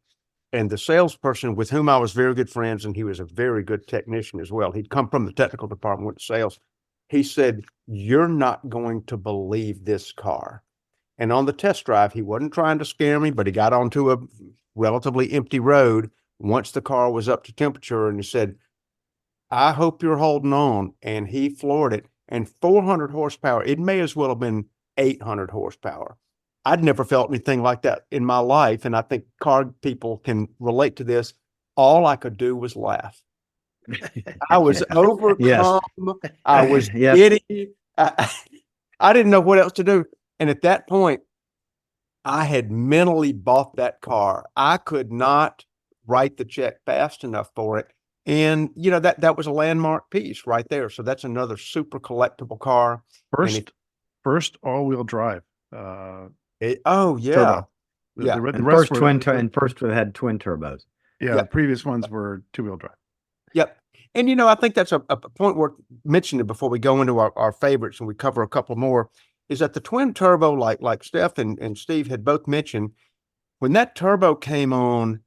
and the salesperson with whom I was very good friends, and he was a very good technician as well. He'd come from the technical department, went to sales. He said, "You're not going to believe this car." And on the test drive, he wasn't trying to scare me, but he got onto a relatively empty road once the car was up to temperature, and he said, "I hope you're holding on." And he floored it. And 400 horsepower, it may as well have been 800 horsepower. I'd never felt anything like that in my life. And I think car people can relate to this. All I could do was laugh. I was overcome. Yes. I was giddy. I didn't know what else to do. And at that point, I had mentally bought that car. I could not write the check fast enough for it. And, that was a landmark piece right there. So that's another super collectible car. First all-wheel drive. Oh, yeah. Turbo. Yeah. The And rest first we had twin turbos. Yeah, the previous ones were two-wheel drive. Yep. And, I think that's a point worth mentioning before we go into our favorites and we cover a couple more, is that the twin turbo, like Steph and Steve had both mentioned, when that turbo came on,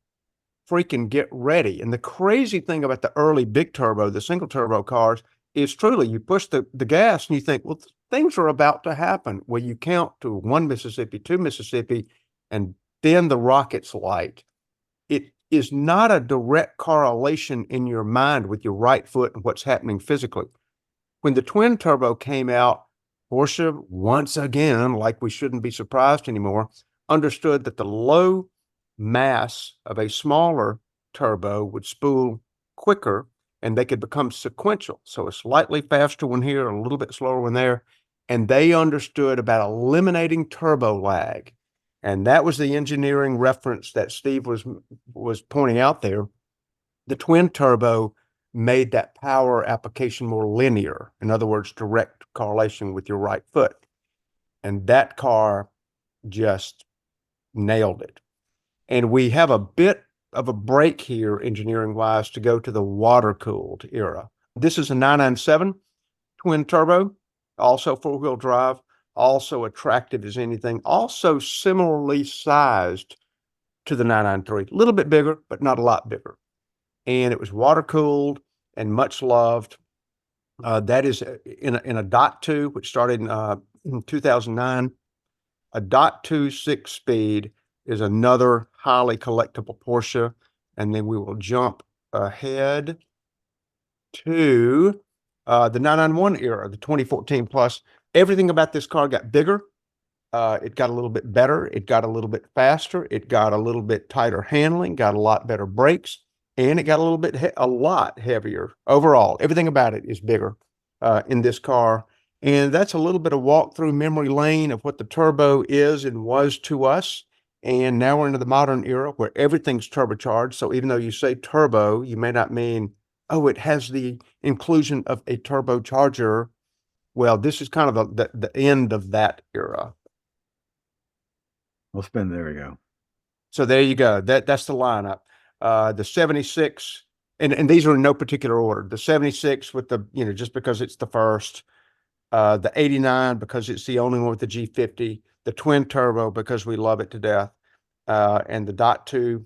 freaking get ready. And the crazy thing about the early big turbo, the single turbo cars, is truly you push the gas and you think, well, things are about to happen. Well, you count to 1 Mississippi, 2 Mississippi, and then the rockets light. It is not a direct correlation in your mind with your right foot and what's happening physically. When the twin turbo came out, Porsche, once again, like we shouldn't be surprised anymore, understood that the low mass of a smaller turbo would spool quicker and they could become sequential. So a slightly faster one here, a little bit slower one there. And they understood about eliminating turbo lag. And that was the engineering reference that Steve was pointing out there. The twin turbo made that power application more linear. In other words, direct correlation with your right foot. And that car just nailed it. And we have a bit of a break here, engineering-wise, to go to the water-cooled era. This is a 997 twin turbo, also four-wheel drive, also attractive as anything, also similarly sized to the 993. A little bit bigger, but not a lot bigger. and it was water cooled and much loved. That is in a dot two, which started in 2009. A dot two 6-speed is another highly collectible Porsche. And then we will jump ahead to the 991 era, the 2014 plus. Everything about this car got bigger. It got a little bit better. It got a little bit faster. It got a little bit tighter handling, got a lot better brakes, and it got a lot heavier overall. Everything about it is bigger in this car. And that's a little bit of walk through memory lane of what the turbo is and was to us. And now we're into the modern era where everything's turbocharged. So even though you say turbo, you may not mean, oh, it has the inclusion of a turbocharger. Well, this is kind of the end of that era. We'll spin. There we go. So there you go. That's the lineup. The 76, and these are in no particular order. The 76 with the, just because it's the first. The 89 because it's the only one with the G50. The twin turbo because we love it to death. And the dot two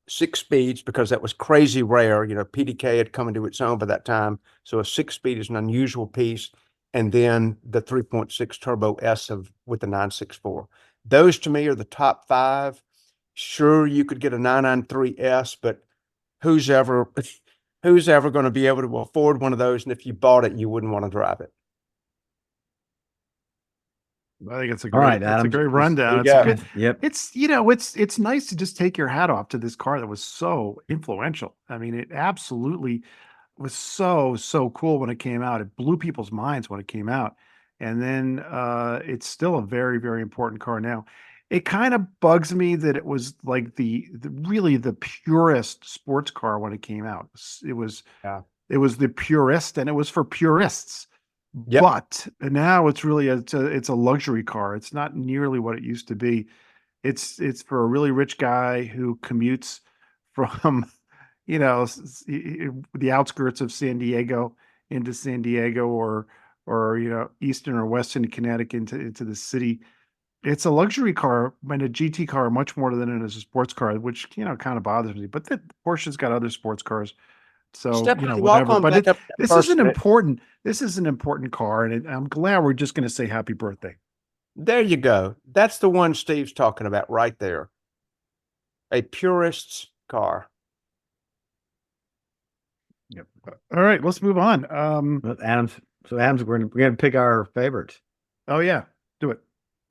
6 speeds because that was crazy rare. PDK had come into its own by that time. So a 6-speed is an unusual piece. And then the 3.6 turbo S with the 964. Those to me are the top 5. Sure, you could get a 993S, but who's ever going to be able to afford one of those? And if you bought it, you wouldn't want to drive it. I think it's a All great, right, it's Adam. a great rundown. It's Yeah. a good, Yep. it's nice to just take your hat off to this car that was so influential. I mean, it absolutely was so cool when it came out. It blew people's minds when it came out. And then it's still a very, very important car now. It kind of bugs me that it was like really the purest sports car when it came out. It was the purest, and it was for purists. Yep. But now it's really it's a luxury car. It's not nearly what it used to be. It's for a really rich guy who commutes from the outskirts of San Diego into San Diego, or eastern or western Connecticut into the city. It's a luxury car and a GT car much more than it is a sports car, which kind of bothers me. But Porsche's got other sports cars. So, Stephanie, whatever. welcome But back up to that this is first bit. this is an important car, and I'm glad we're just going to say happy birthday. There you go. That's the one Steve's talking about right there. A purist's car. Yep. All right, let's move on. Adams. So Adams, we're gonna pick our favorites. Oh yeah, do it.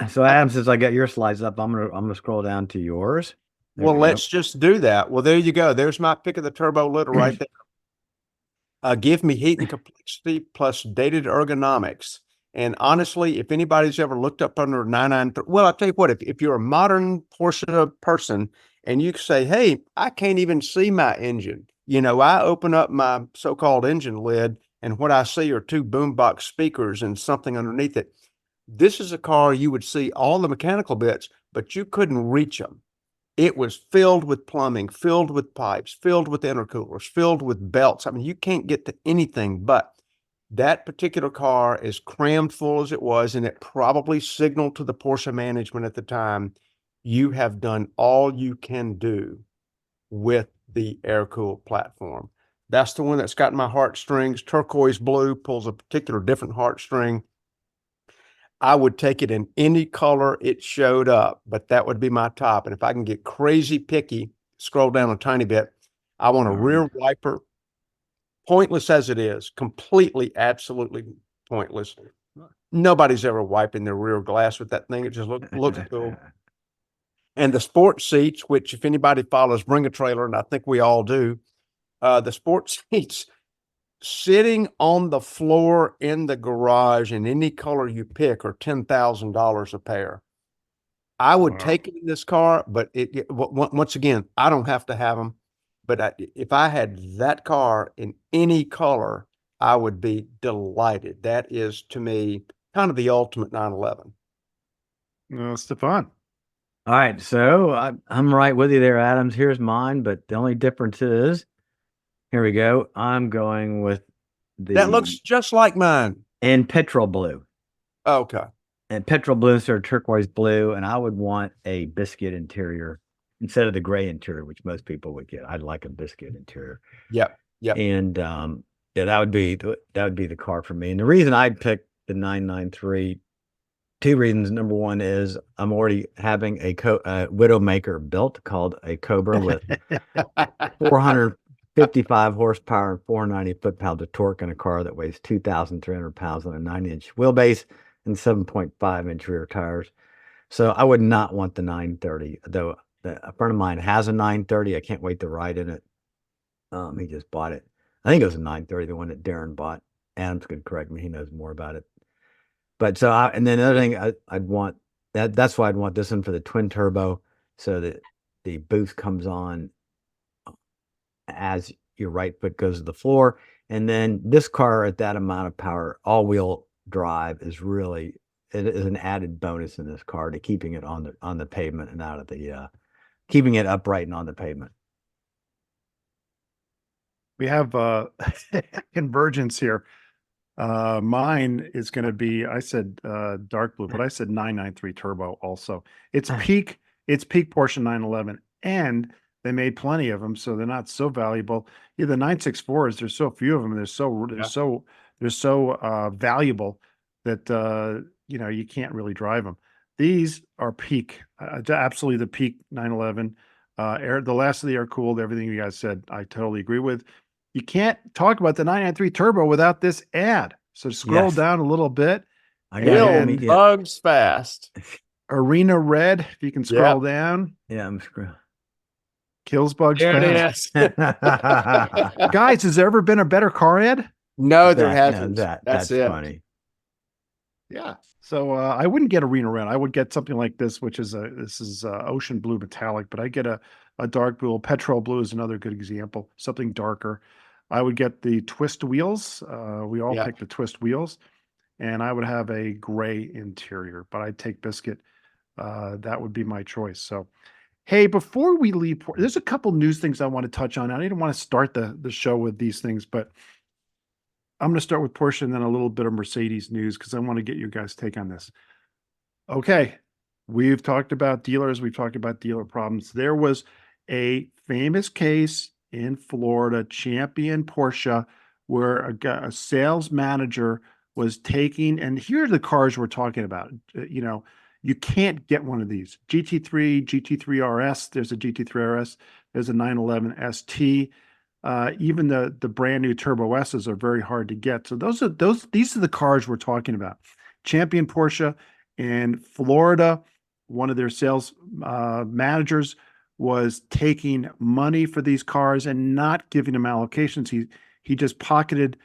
So Adam, since I got your slides up, I'm gonna scroll down to yours. There Well, we go. let's just do that. Well, there you go. There's my pick of the turbo litter right there. Give me heat and complexity plus dated ergonomics. And honestly, if anybody's ever looked up under 993, well, I'll tell you what, if you're a modern Porsche person and you say, hey, I can't even see my engine. I open up my so-called engine lid and what I see are 2 boombox speakers and something underneath it. This is a car you would see all the mechanical bits, but you couldn't reach them. It was filled with plumbing, filled with pipes, filled with intercoolers, filled with belts. I mean, you can't get to anything, but that particular car, as crammed full as it was, and it probably signaled to the Porsche management at the time, you have done all you can do with the air-cooled platform. That's the one that's got my heartstrings. Turquoise blue pulls a particular different heartstring. I would take it in any color it showed up, but that would be my top. And if I can get crazy picky, scroll down a tiny bit, I want a rear wiper, pointless as it is, completely, absolutely pointless. Nobody's ever wiping their rear glass with that thing. It just looks cool. And the sports seats, which if anybody follows Bring a Trailer, and I think we all do, the sports seats sitting on the floor in the garage in any color you pick are $10,000 a pair. I would take it in this car, but once again, I don't have to have them. But if I had that car in any color, I would be delighted. That is, to me, kind of the ultimate 911. Stefan. All right, so I'm right with you there, Adams. Here's mine, but the only difference is, here we go. I'm going with that looks just like mine. In petrol blue. Okay. And petrol blue instead of turquoise blue, and I would want a biscuit interior instead of the gray interior, which most people would get. I'd like a biscuit interior. Yep. Yep. And yeah, that would be the car for me. And the reason I'd pick the 993, two reasons. Number one is I'm already having a Widowmaker built called a Cobra with 455 horsepower and 490 foot-pounds of torque in a car that weighs 2,300 pounds on a 9-inch wheelbase and 7.5-inch rear tires. So I would not want the 930, though a friend of mine has a 930. I can't wait to ride in it. He just bought it. I think it was a 930, the one that Darren bought. Adam's going to correct me. He knows more about it. But so, and then the other thing I'd want, that's why I'd want this one for the twin turbo, so that the boost comes on as your right foot goes to the floor. And then this car at that amount of power, all-wheel drive is really, it is an added bonus in this car to keeping it on the pavement and out of the, keeping it upright and on the pavement. We have convergence here. Mine is going to be, I said dark blue, but I said 993 turbo also. It's peak Porsche 911, and they made plenty of them, so they're not so valuable. Yeah, the 964s, there's so few of them, they're so valuable that you can't really drive them. These are peak, absolutely the peak 911. The last of the air cooled, everything you guys said, I totally agree with. You can't talk about the 993 turbo without this ad. So scroll down a little bit. Bugs fast. Arena red, if you can scroll down. Yeah, I'm scrolling. Kills bugs fast. There it is. Guys, has there ever been a better car ad? No, there hasn't. That's it. funny. Yeah. So I wouldn't get arena red. I would get something like this, which is ocean blue metallic, but I get a dark blue. Petrol blue is another good example, something darker. I would get the twist wheels. We all pick the twist wheels, and I would have a gray interior, but I'd take biscuit. That would be my choice. So, hey, before we leave, there's a couple news things I want to touch on. I didn't want to start the show with these things, but I'm going to start with Porsche and then a little bit of Mercedes news because I want to get your guys' take on this. Okay, we've talked about dealers. We've talked about dealer problems. There was a famous case in Florida, Champion Porsche, where a sales manager was taking, and here are the cars we're talking about. You can't get one of these. GT3, GT3 RS, there's a GT3 RS, there's a 911 ST. Even the brand new Turbo S's are very hard to get. So these are the cars we're talking about. Champion Porsche in Florida, one of their sales managers was taking money for these cars and not giving them allocations. He just pocketed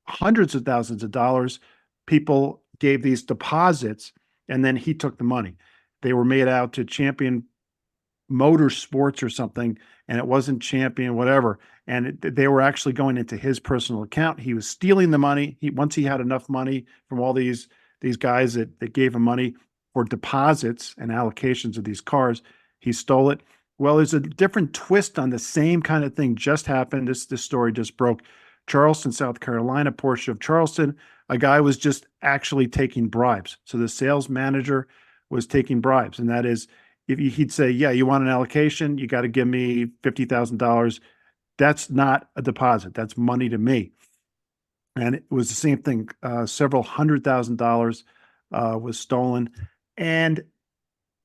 hundreds of thousands of dollars. People gave these deposits, and then he took the money. They were made out to Champion Motorsports or something, and it wasn't Champion, whatever. And they were actually going into his personal account. He was stealing the money. Once he had enough money from all these guys that gave him money for deposits and allocations of these cars, he stole it. Well, there's a different twist on the same kind of thing just happened. This story just broke. Charleston, South Carolina, Porsche of Charleston, a guy was just actually taking bribes. So the sales manager was taking bribes, and that is, if he'd say, yeah, you want an allocation, you got to give me $50,000. That's not a deposit. That's money to me. And it was the same thing. Several $100,000 was stolen. And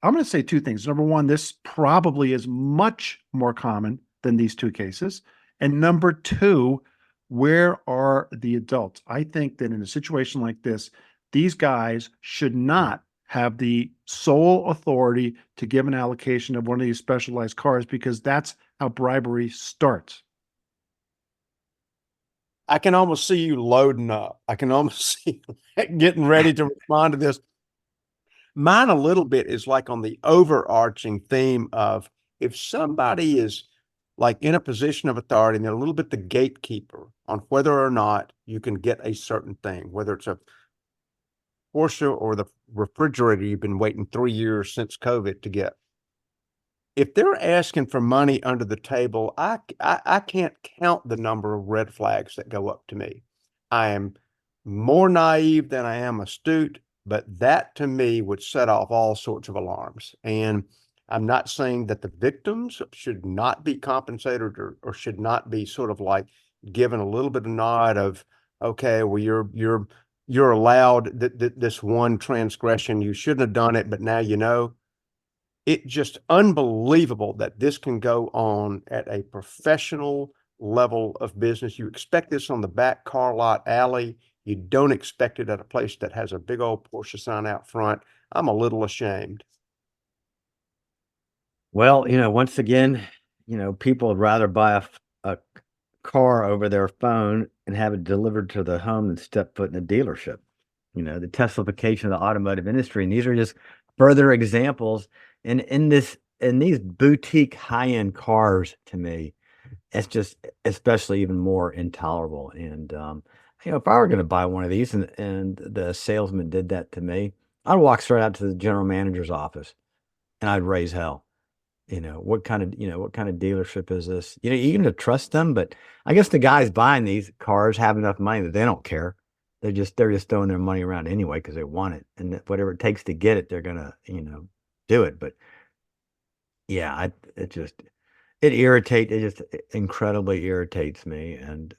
I'm going to say two things. Number one, this probably is much more common than these two cases. And number two, where are the adults? I think that in a situation like this, these guys should not have the sole authority to give an allocation of one of these specialized cars, because that's how bribery starts. I can almost see you loading up. I can almost see you getting ready to respond to this. Mine a little bit is like on the overarching theme of, if somebody is like in a position of authority and they're a little bit the gatekeeper on whether or not you can get a certain thing, whether it's a Porsche or the refrigerator you've been waiting 3 years since COVID to get. If they're asking for money under the table, I can't count the number of red flags that go up to me. I am more naive than I am astute, but that to me would set off all sorts of alarms. And I'm not saying that the victims should not be compensated or should not be sort of like given a little bit of nod of, okay, well, you're allowed this one transgression. You shouldn't have done it, but now you know. It's just unbelievable that this can go on at a professional level of business. You expect this on the back car lot alley. You don't expect it at a place that has a big old Porsche sign out front. I'm a little ashamed. Well, once again, people would rather buy a car over their phone and have it delivered to the home than step foot in a dealership. The Teslaification of the automotive industry. And these are just further examples. And in these boutique high-end cars, to me, it's just especially even more intolerable. And if I were going to buy one of these and the salesman did that to me, I'd walk straight out to the general manager's office and I'd raise hell. What kind of dealership is this? You're going to trust them, but I guess the guys buying these cars have enough money that they don't care. They're just throwing their money around anyway because they want it, and whatever it takes to get it, they're gonna do it. But yeah, it just incredibly irritates me. And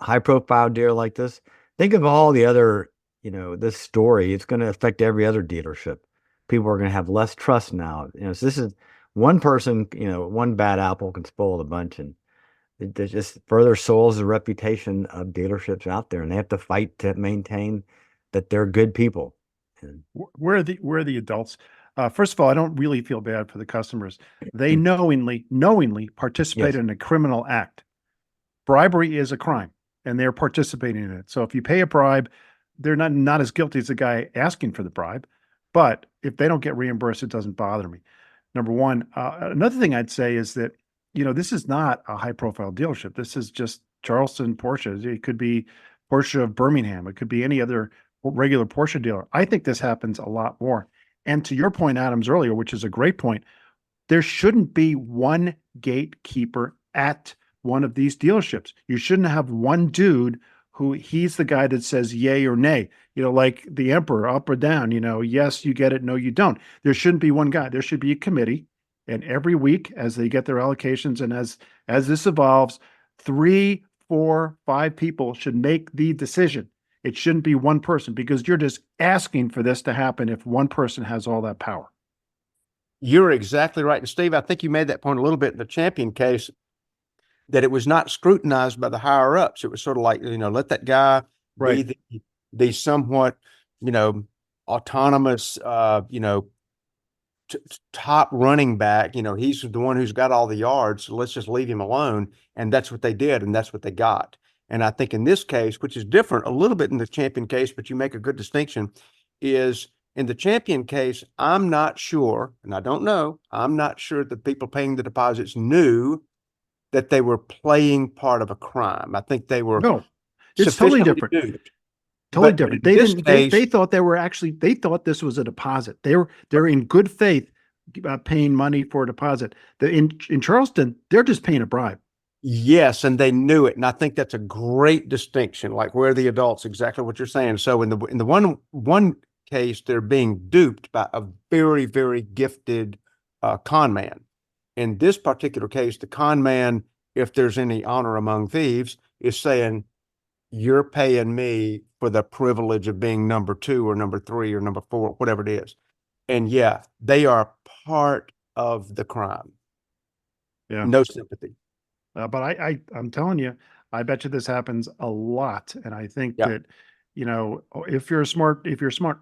high profile deal like this, think of all the other this story. It's going to affect every other dealership. People are going to have less trust now. So this is one person, one bad apple can spoil the bunch, and it just further soils the reputation of dealerships out there, and they have to fight to maintain that they're good people. And Where are the adults? First of all, I don't really feel bad for the customers. They knowingly participated in a criminal act. Bribery is a crime, and they're participating in it. So if you pay a bribe, they're not as guilty as the guy asking for the bribe. But if they don't get reimbursed, it doesn't bother me. Number one. Another thing I'd say is that, this is not a high-profile dealership. This is just Charleston Porsche. It could be Porsche of Birmingham. It could be any other regular Porsche dealer. I think this happens a lot more. And to your point, Adams, earlier, which is a great point, there shouldn't be one gatekeeper at one of these dealerships. You shouldn't have one dude who he's the guy that says yay or nay, like the emperor, up or down, yes, you get it, no, you don't. There shouldn't be one guy. There should be a committee. And every week, as they get their allocations and as this evolves, 3, 4, 5 people should make the decision. It shouldn't be one person, because you're just asking for this to happen if one person has all that power. You're exactly right. And Steve, I think you made that point a little bit in the Champion case, that it was not scrutinized by the higher ups. It was sort of like, let that guy Right. be the somewhat, autonomous, top running back. He's the one who's got all the yards. So let's just leave him alone. And that's what they did. And that's what they got. And I think in this case, which is different a little bit in the Champion case, but you make a good distinction, is in the Champion case, I'm not sure, and I don't know, I'm not sure that people paying the deposits knew that they were playing part of a crime. I think they were No, it's totally different. Duped. Totally But different. in They this didn't. case- They thought they thought this was a deposit. They're in good faith paying money for a deposit. In Charleston, they're just paying a bribe. Yes, and they knew it, and I think that's a great distinction. Like, where the adults, exactly what you're saying. So in the one case, they're being duped by a very, very gifted con man. In this particular case, the con man, if there's any honor among thieves, is saying, you're paying me for the privilege of being number 2 or number 3 or number 4, whatever it is. And yeah, they are part of the crime. Yeah. No sympathy. But I'm telling you, I bet you this happens a lot. And I think Yeah. that, if you're a smart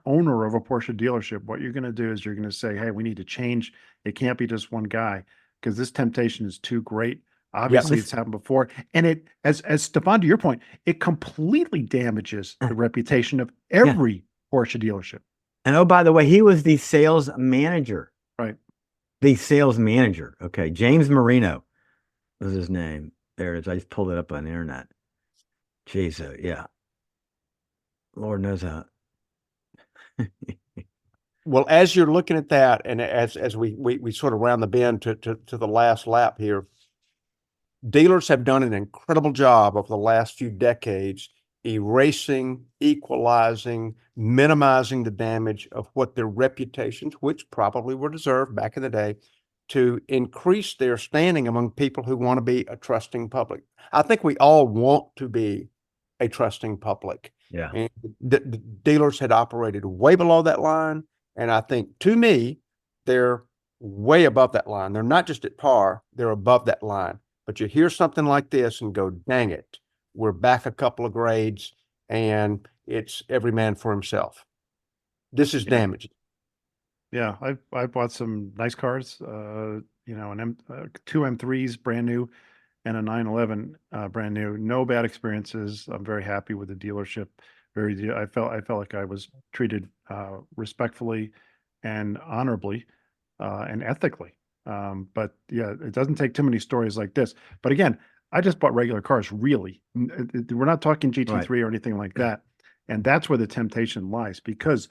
owner of a Porsche dealership, what you're going to do is you're going to say, hey, we need to change. It can't be just one guy, because this temptation is too great. Obviously, it's happened before. And it, as Stefan, to your point, it completely damages the reputation of every Porsche dealership. And oh, by the way, he was the sales manager. Right. The sales manager. Okay. James Marino was his name. There it is. I just pulled it up on the internet. Jeez, yeah. Lord knows how. Well, as you're looking at that, and as we sort of round the bend to the last lap here, dealers have done an incredible job over the last few decades erasing, equalizing, minimizing the damage of what their reputations, which probably were deserved back in the day, to increase their standing among people who want to be a trusting public. I think we all want to be a trusting public. Yeah. And the dealers had operated way below that line. And I think, to me, they're way above that line. They're not just at par, they're above that line. But you hear something like this and go, dang it, we're back a couple of grades and it's every man for himself. This is damaging. Yeah, I bought some nice cars, two M3s brand new and a 911 brand new. No bad experiences. I'm very happy with the dealership. I felt like I was treated respectfully and honorably and ethically. But yeah, it doesn't take too many stories like this. But again, I just bought regular cars, really. We're not talking GT3 or anything like that. And that's where the temptation lies because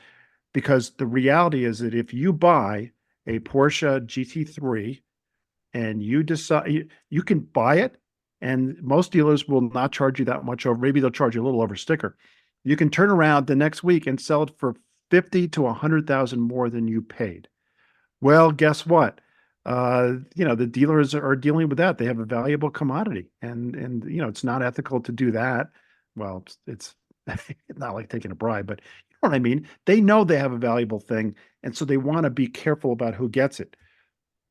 the reality is that if you buy a Porsche GT3 and you decide you can buy it, and most dealers will not charge you that much over, maybe they'll charge you a little over sticker. You can turn around the next week and sell it for 50 to 100,000 more than you paid. Well, guess what? The dealers are dealing with that. They have a valuable commodity, and it's not ethical to do that. Well, it's not like taking a bribe, but you know what I mean? They know they have a valuable thing, and so they want to be careful about who gets it.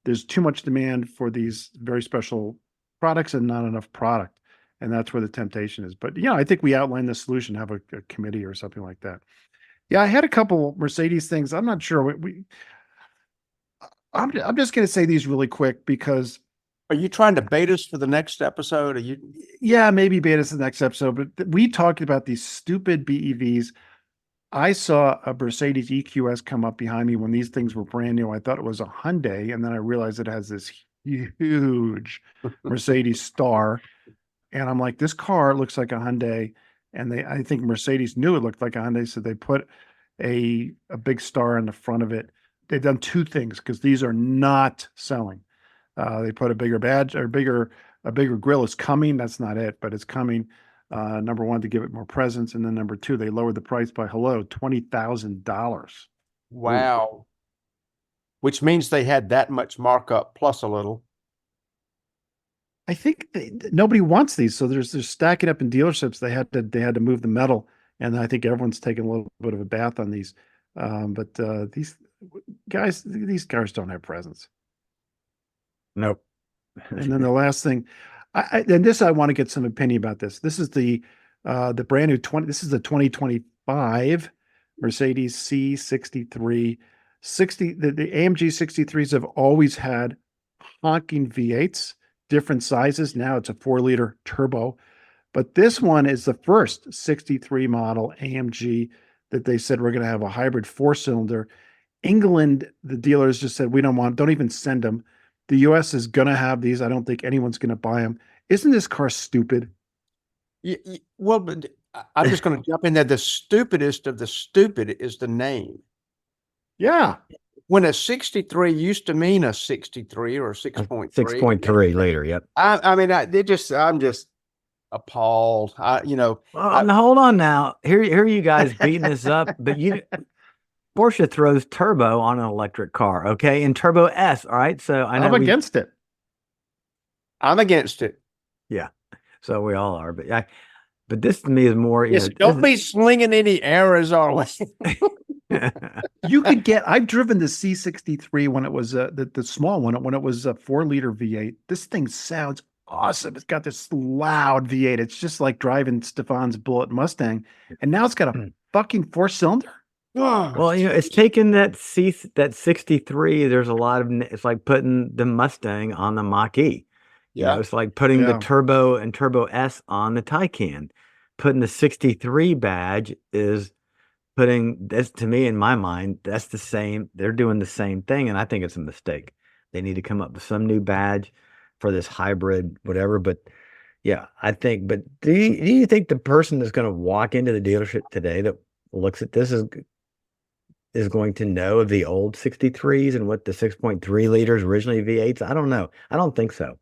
There's too much demand for these very special products and not enough product, and that's where the temptation is. But I think we outlined the solution, have a committee or something like that. Yeah, I had a couple Mercedes things. I'm not sure I'm just going to say these really quick because. Are you trying to bait us for the next episode? Are you? Yeah, maybe bait us the next episode. But we talked about these stupid BEVs. I saw a Mercedes EQS come up behind me when these things were brand new. I thought it was a Hyundai, and then I realized it has this huge Mercedes star. And I'm like, this car looks like a Hyundai. And I think Mercedes knew it looked like a Hyundai, so they put a big star on the front of it. They've done two things because these are not selling. They put a bigger badge or a bigger grill is coming. That's not it, but it's coming. Number one, to give it more presence. And then number two, they lowered the price by $20,000. Wow. Which means they had that much markup plus a little. I think nobody wants these. So they're stacking up in dealerships. They had to move the metal. And I think everyone's taking a little bit of a bath on these. But these cars don't have presence. Nope. And then the last thing, I want to get some opinion about this. This is the brand new this is the 2025 Mercedes C63. The AMG 63s have always had honking V8s, different sizes. Now it's a 4-liter turbo. But this one is the first 63 model AMG that they said we're going to have a hybrid 4-cylinder. England, the dealers just said, don't even send them. The US is going to have these. I don't think anyone's going to buy them. Isn't this car stupid? Well, but I'm just going to jump in there. The stupidest of the stupid is the name. Yeah. When a 63 used to mean a 63 or a 6.3. 6.3 later, yep. I'm just appalled. Well, hold on now. Here you guys beating this up, but Porsche throws turbo on an electric car, okay? And turbo S, all right? So I'm against it. I'm against it. Yeah. So we all are, but this to me is more. Don't be slinging any arrows our way. You could get. I've driven the C63 when it was the small one when it was a 4-liter V8. This thing sounds awesome. It's got this loud V8. It's just like driving Stefan's Bullet Mustang, and now it's got a fucking 4-cylinder. Well, it's taken that 63. There's a lot of. It's like putting the Mustang on the Mach-E. Yeah, it's like putting the turbo and turbo S on the Taycan. Putting the 63 badge is putting this, to me, in my mind, that's the same. They're doing the same thing, and I think it's a mistake. They need to come up with some new badge for this hybrid, whatever. But yeah, I think. But do you think the person that's going to walk into the dealership today that looks at this is going to know of the old 63s and what the 6.3 liters originally V8s? I don't know. I don't think so.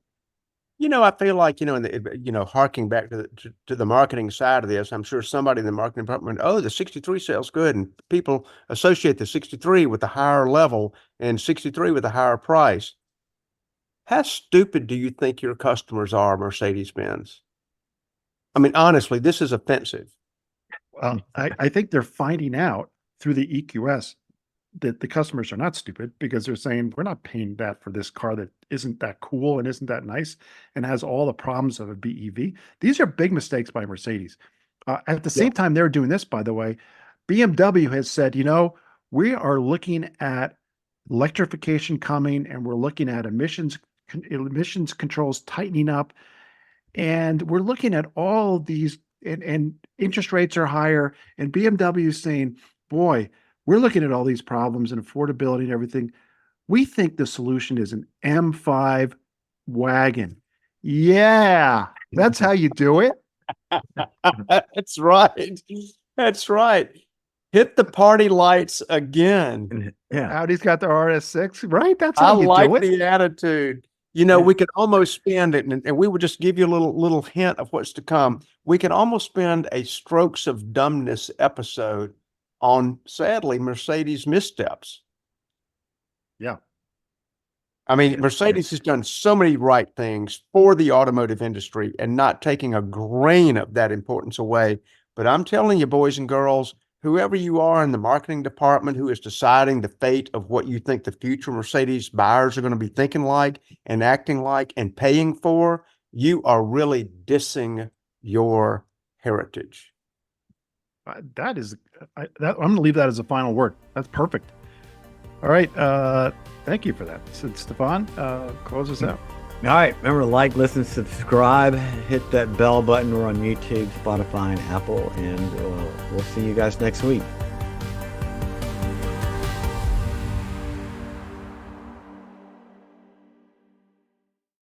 I feel like, harking back to the marketing side of this, I'm sure somebody in the marketing department, oh, the 63 sells good. And people associate the 63 with the higher level and 63 with a higher price. How stupid do you think your customers are, Mercedes-Benz? I mean, honestly, this is offensive. Well, I think they're finding out through the EQS that the customers are not stupid, because they're saying, we're not paying that for this car that isn't that cool and isn't that nice and has all the problems of a BEV. These are big mistakes by Mercedes. At the same time they're doing this, by the way, BMW has said, we are looking at electrification coming, and we're looking at emissions controls tightening up, and we're looking at all these, and interest rates are higher, and BMW is saying, boy, we're looking at all these problems and affordability and everything. We think the solution is an M5 wagon. Yeah, that's how you do it. That's right. That's right. Hit the party lights again. Yeah. Audi's got the RS6, right? That's I how you like do it. the attitude. We could almost spend it, and we would just give you a little hint of what's to come. We could almost spend a Strokes of Dumbness episode on, sadly, Mercedes missteps. Yeah. I mean, Mercedes has done so many right things for the automotive industry and not taking a grain of that importance away. But I'm telling you, boys and girls, whoever you are in the marketing department who is deciding the fate of what you think the future Mercedes buyers are going to be thinking like and acting like and paying for, you are really dissing your heritage. I'm going to leave that as a final word. That's perfect. All right. Thank you for that. So, Stefan, close us out. All right. Remember to like, listen, subscribe, hit that bell button. We're on YouTube, Spotify, and Apple, and we'll see you guys next week.